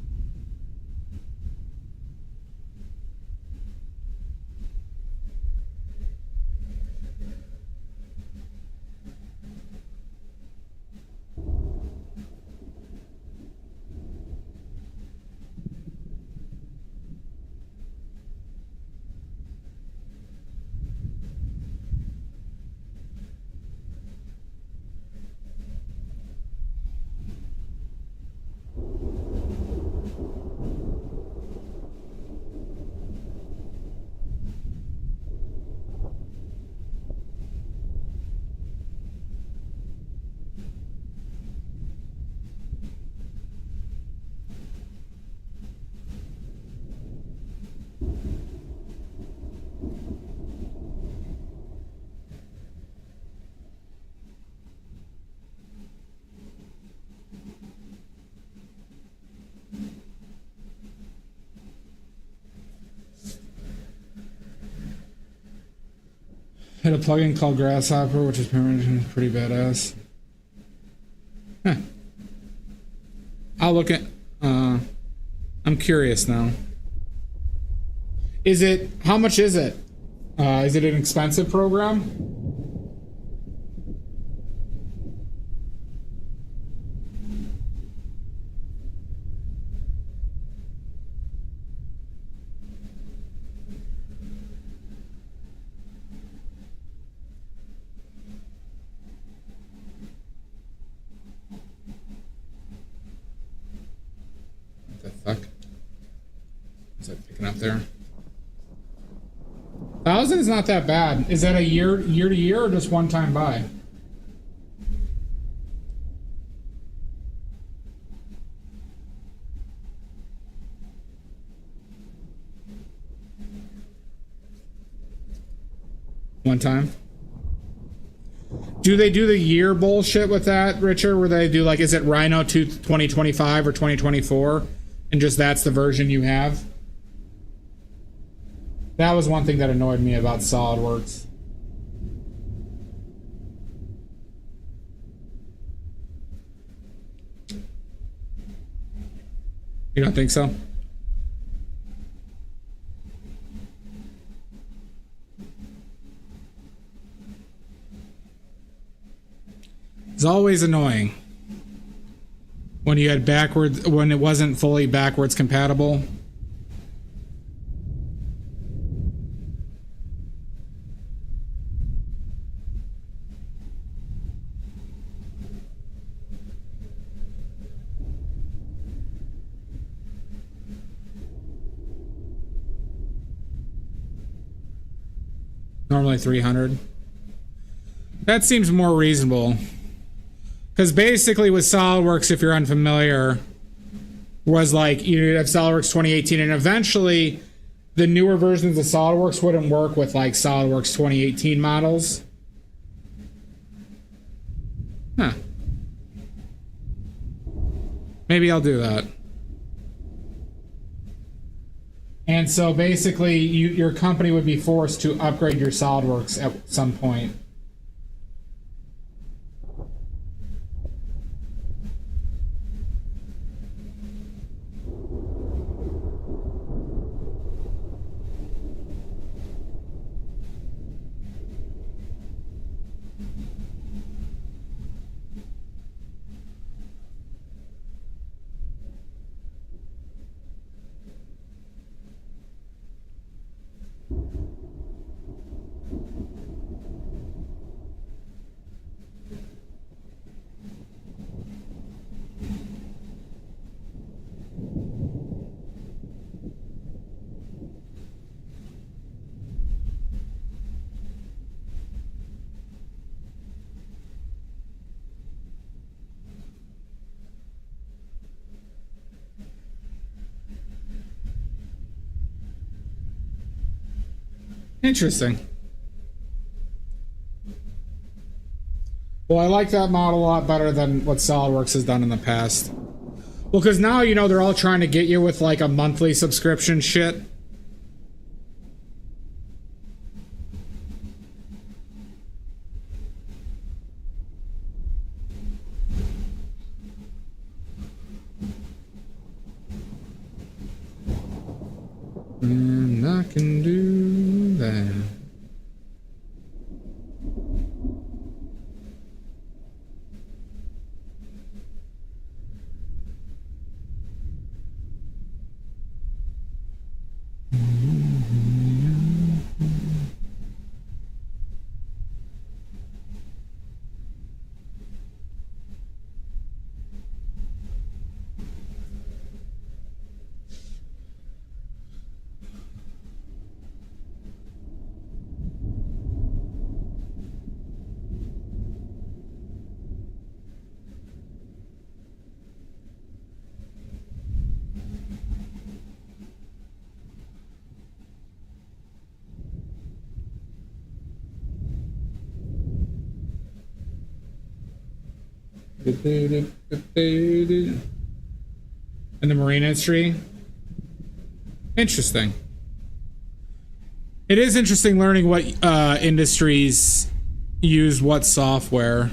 Had a plugin called Grasshopper, which is pretty badass. Huh. I'll look at. I'm curious now. Is it? How much is it? Is it an expensive program? Fuck. Is that picking up there? 1,000 is not that bad. Is that a year to year or just one time buy? One time? Do they do the year bullshit with that, Richard? Where they do, like, is it Rhino 2025 or 2024? And just that's the version you have? That was one thing that annoyed me about SolidWorks. You don't think so? It's always annoying when you had backwards, when it wasn't fully backwards compatible. Normally 300. That seems more reasonable. Because basically with SolidWorks, if you're unfamiliar, was like you have SolidWorks 2018, and eventually the newer versions of SolidWorks wouldn't work with like SolidWorks 2018 models. Huh. Maybe I'll do that. And so basically your company would be forced to upgrade your SolidWorks at some point. Interesting. Well, I like that model a lot better than what SolidWorks has done in the past. Well, because now, you know, they're all trying to get you with like a monthly subscription shit. And I can do that. In the marine industry. Interesting. It is interesting learning what industries use what software.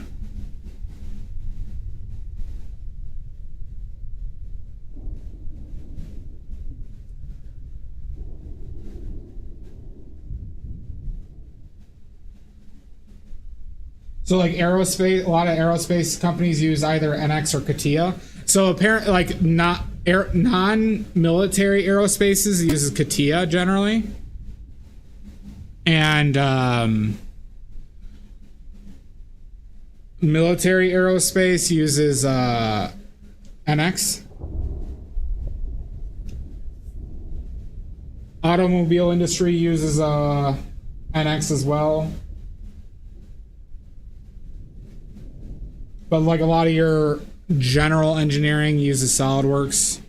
So like aerospace, a lot of aerospace companies use either NX or CATIA. So apparently, like non-military aerospaces uses CATIA generally, and military aerospace uses NX. Automobile industry uses NX as well. But like a lot of your general engineering uses SolidWorks.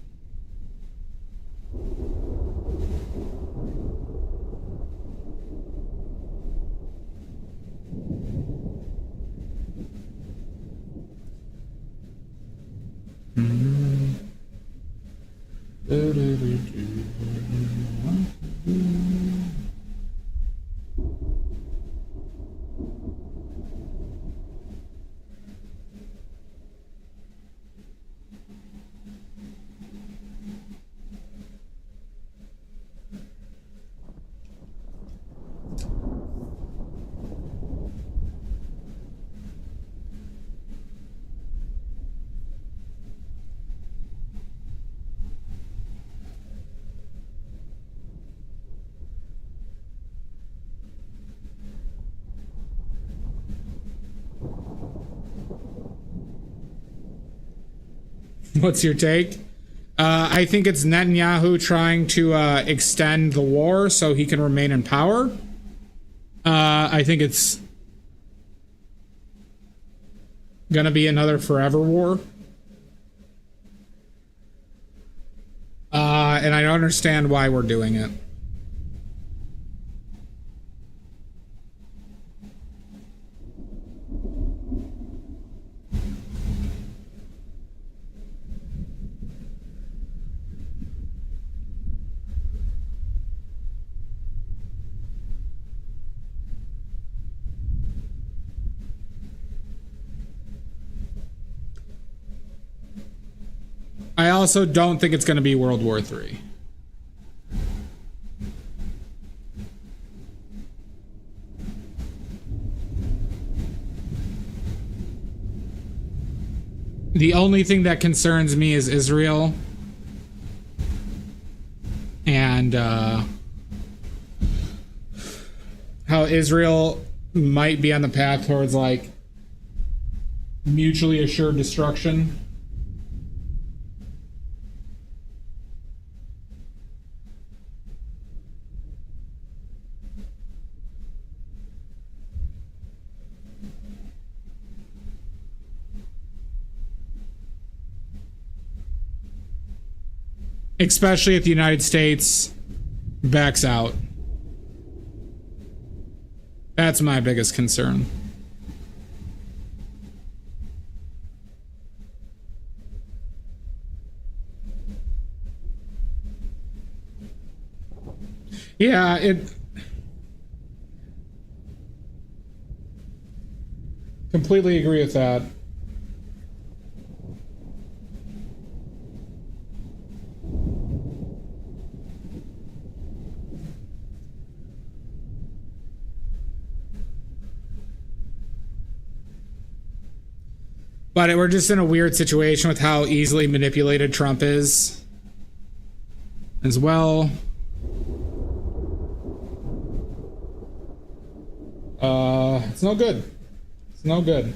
What's your take? I think it's Netanyahu trying to extend the war so he can remain in power. I think it's gonna be another forever war. And I don't understand why we're doing it. I also don't think it's going to be World War III. The only thing that concerns me is Israel and how Israel might be on the path towards like mutually assured destruction. Especially if the United States backs out. That's my biggest concern. Yeah, it completely agree with that. But we're just in a weird situation with how easily manipulated Trump is as well. It's no good. It's no good.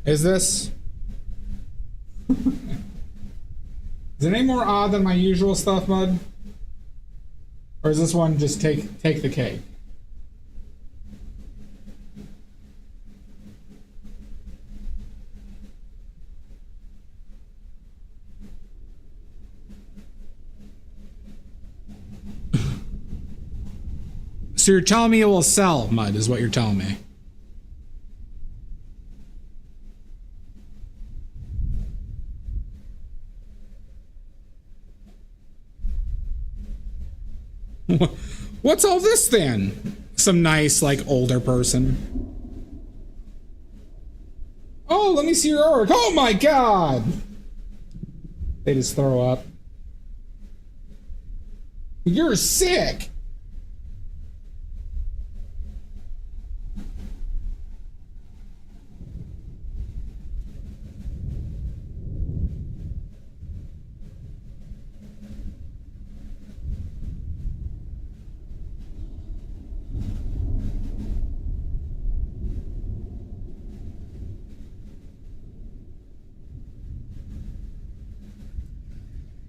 Is this? Is it any more odd than my usual stuff, Mud? Or is this one just take the cake? So you're telling me it will sell, Mud, is what you're telling me. What's all this then? Some nice, like, older person. Oh, let me see your artwork. Oh my god! They just throw up. You're sick!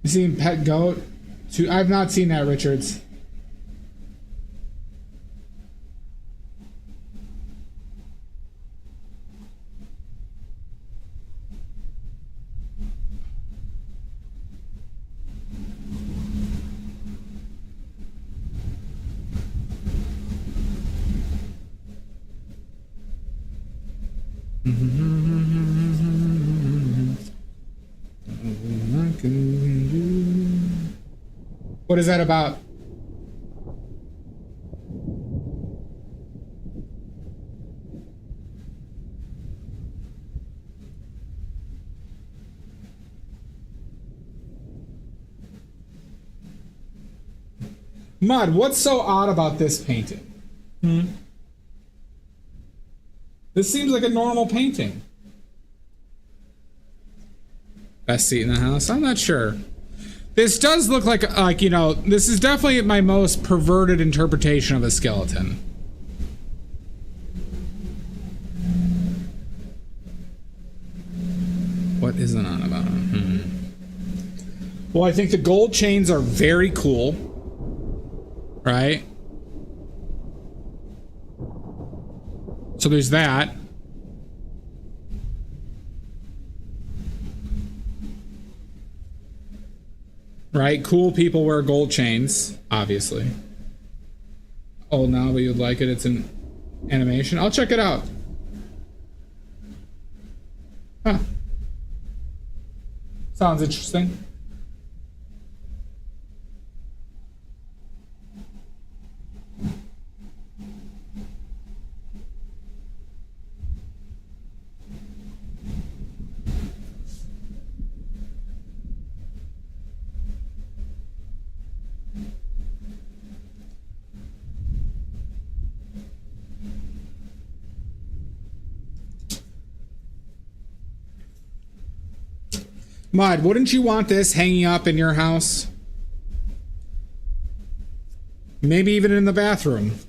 You seen Pet Goat? I've not seen that, Richards. What is that about? Mud, what's so odd about this painting? Hmm? This seems like a normal painting. Best seat in the house? I'm not sure. This does look like, you know, this is definitely my most perverted interpretation of a skeleton. What is it on about? Well, I think the gold chains are very cool. Right? So there's that. Right? Cool people wear gold chains, obviously. Oh, now but you'd like it. It's an animation. I'll check it out. Huh. Sounds interesting. Mud, wouldn't you want this hanging up in your house? Maybe even in the bathroom.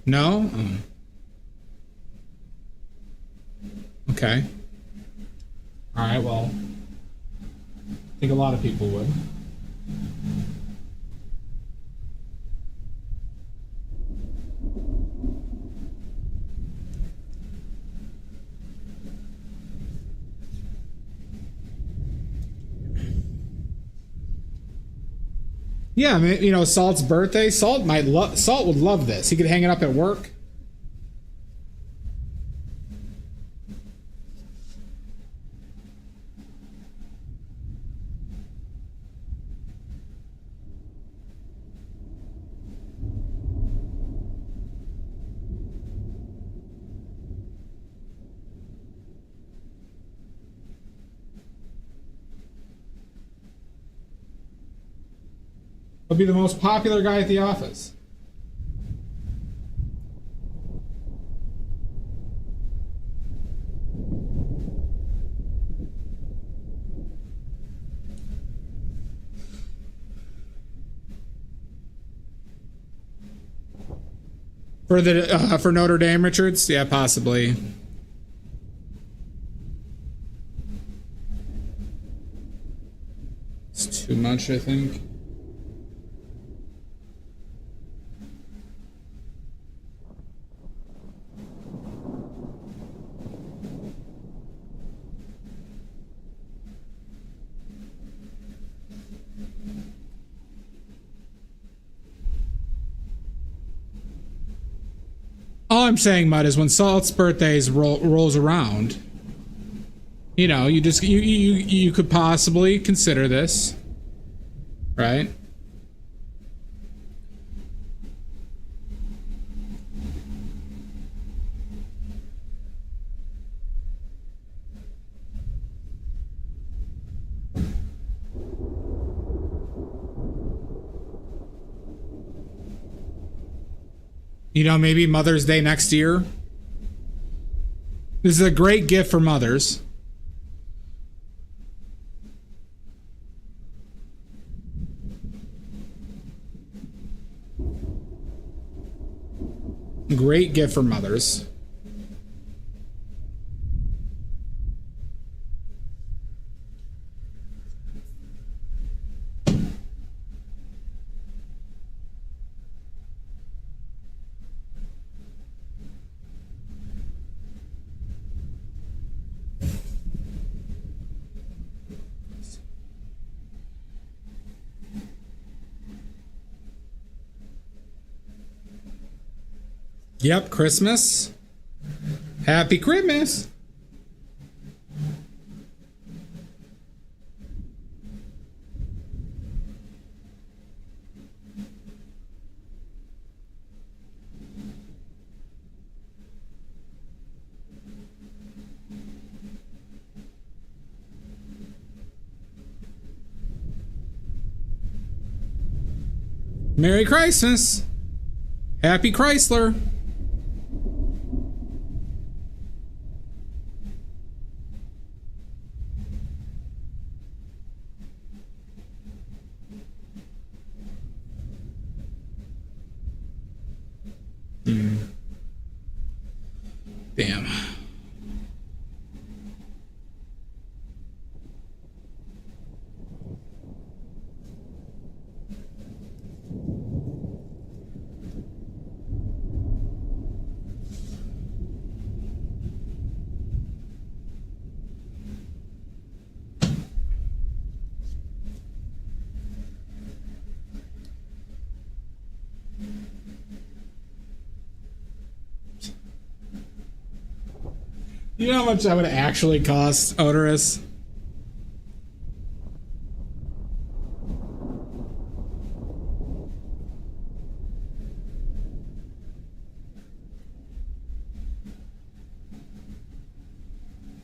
No? Oh. Okay. Alright, well. I think a lot of people would. Yeah, I mean, you know, Salt's birthday. Salt would love this. He could hang it up at work. He'll be the most popular guy at the office. For Notre Dame, Richards? Yeah, possibly. It's too much, I think. All I'm saying, Mud, is when Salt's birthdays rolls around, you know, you could possibly consider this, right? You know, maybe Mother's Day next year. This is a great gift for mothers. Great gift for mothers. Yep, Christmas. Happy Christmas. Merry Christmas. Happy Chrysler. You know how much that would actually cost, Odorous?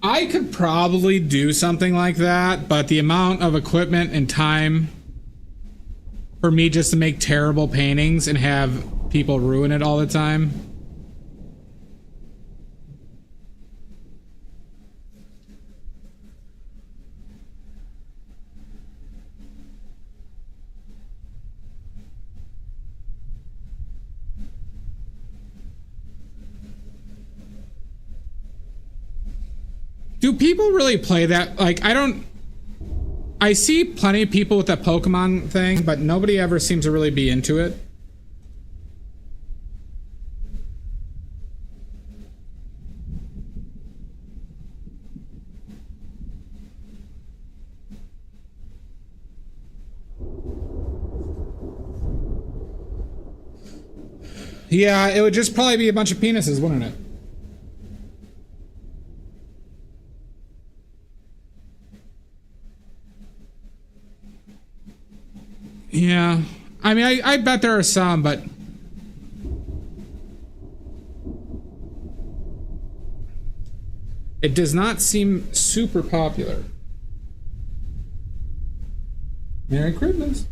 I could probably do something like that, but the amount of equipment and time for me just to make terrible paintings and have people ruin it all the time. Do people really play that? Like, I see plenty of people with that Pokemon thing, but nobody ever seems to really be into it. Yeah, it would just probably be a bunch of penises, wouldn't it? Yeah. I mean, I bet there are some, but it does not seem super popular. Merry Christmas.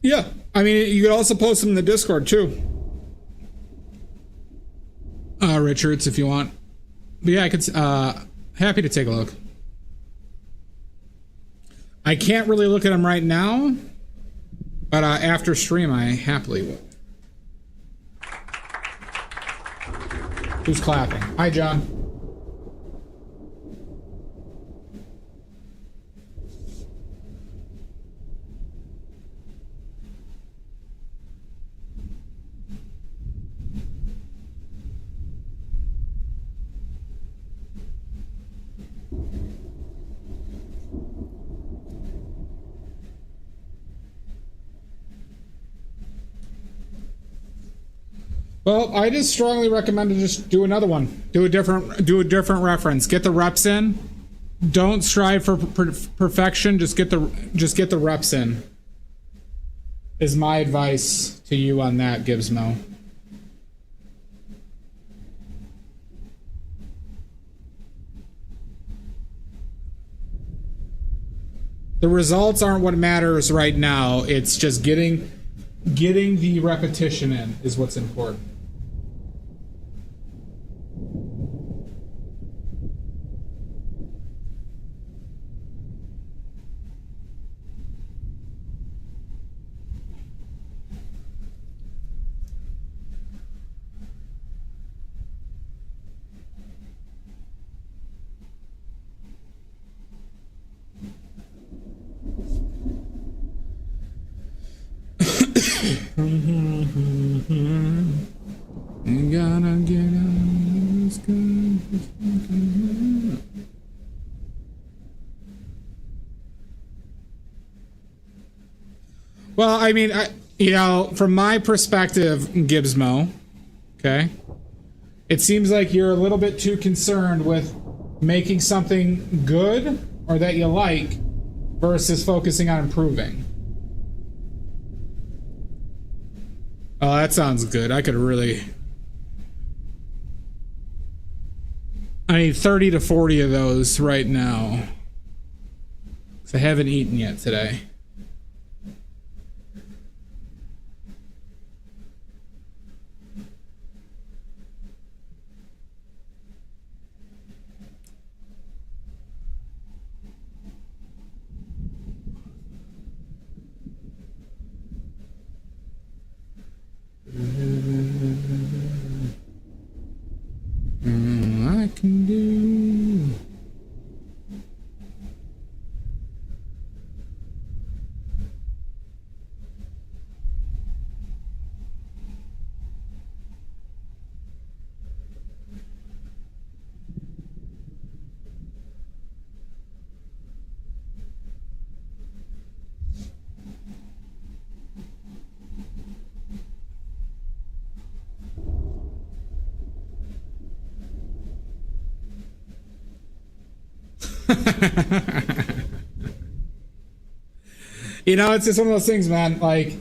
Yeah, I mean, you could also post them in the Discord too, Richards, if you want. But yeah, I could. Happy to take a look. I can't really look at them right now, but after stream, I happily will. Who's clapping? Hi, John. Well, I just strongly recommend to just do another one. Do a different reference. Get the reps in don't strive for perfection. Just get the reps in. Is my advice to you on that, Gibsmo. The results aren't what matters right now. It's just getting the repetition in is what's important. You gotta get out of this. Well, I mean, from my perspective, Gibsmo, okay, it seems like you're a little bit too concerned with making something good or that you like versus focusing on improving. Oh, that sounds good. I need 30 to 40 of those right now. 'Cause I haven't eaten yet today. I can do. It's just one of those things, man. Like,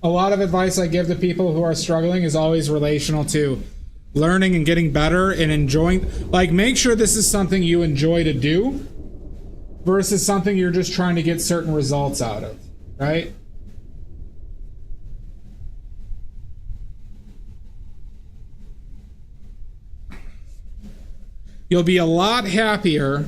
a lot of advice I give to people who are struggling is always relational to learning and getting better and enjoying. Like, make sure this is something you enjoy to do versus something you're just trying to get certain results out of, right? You'll be a lot happier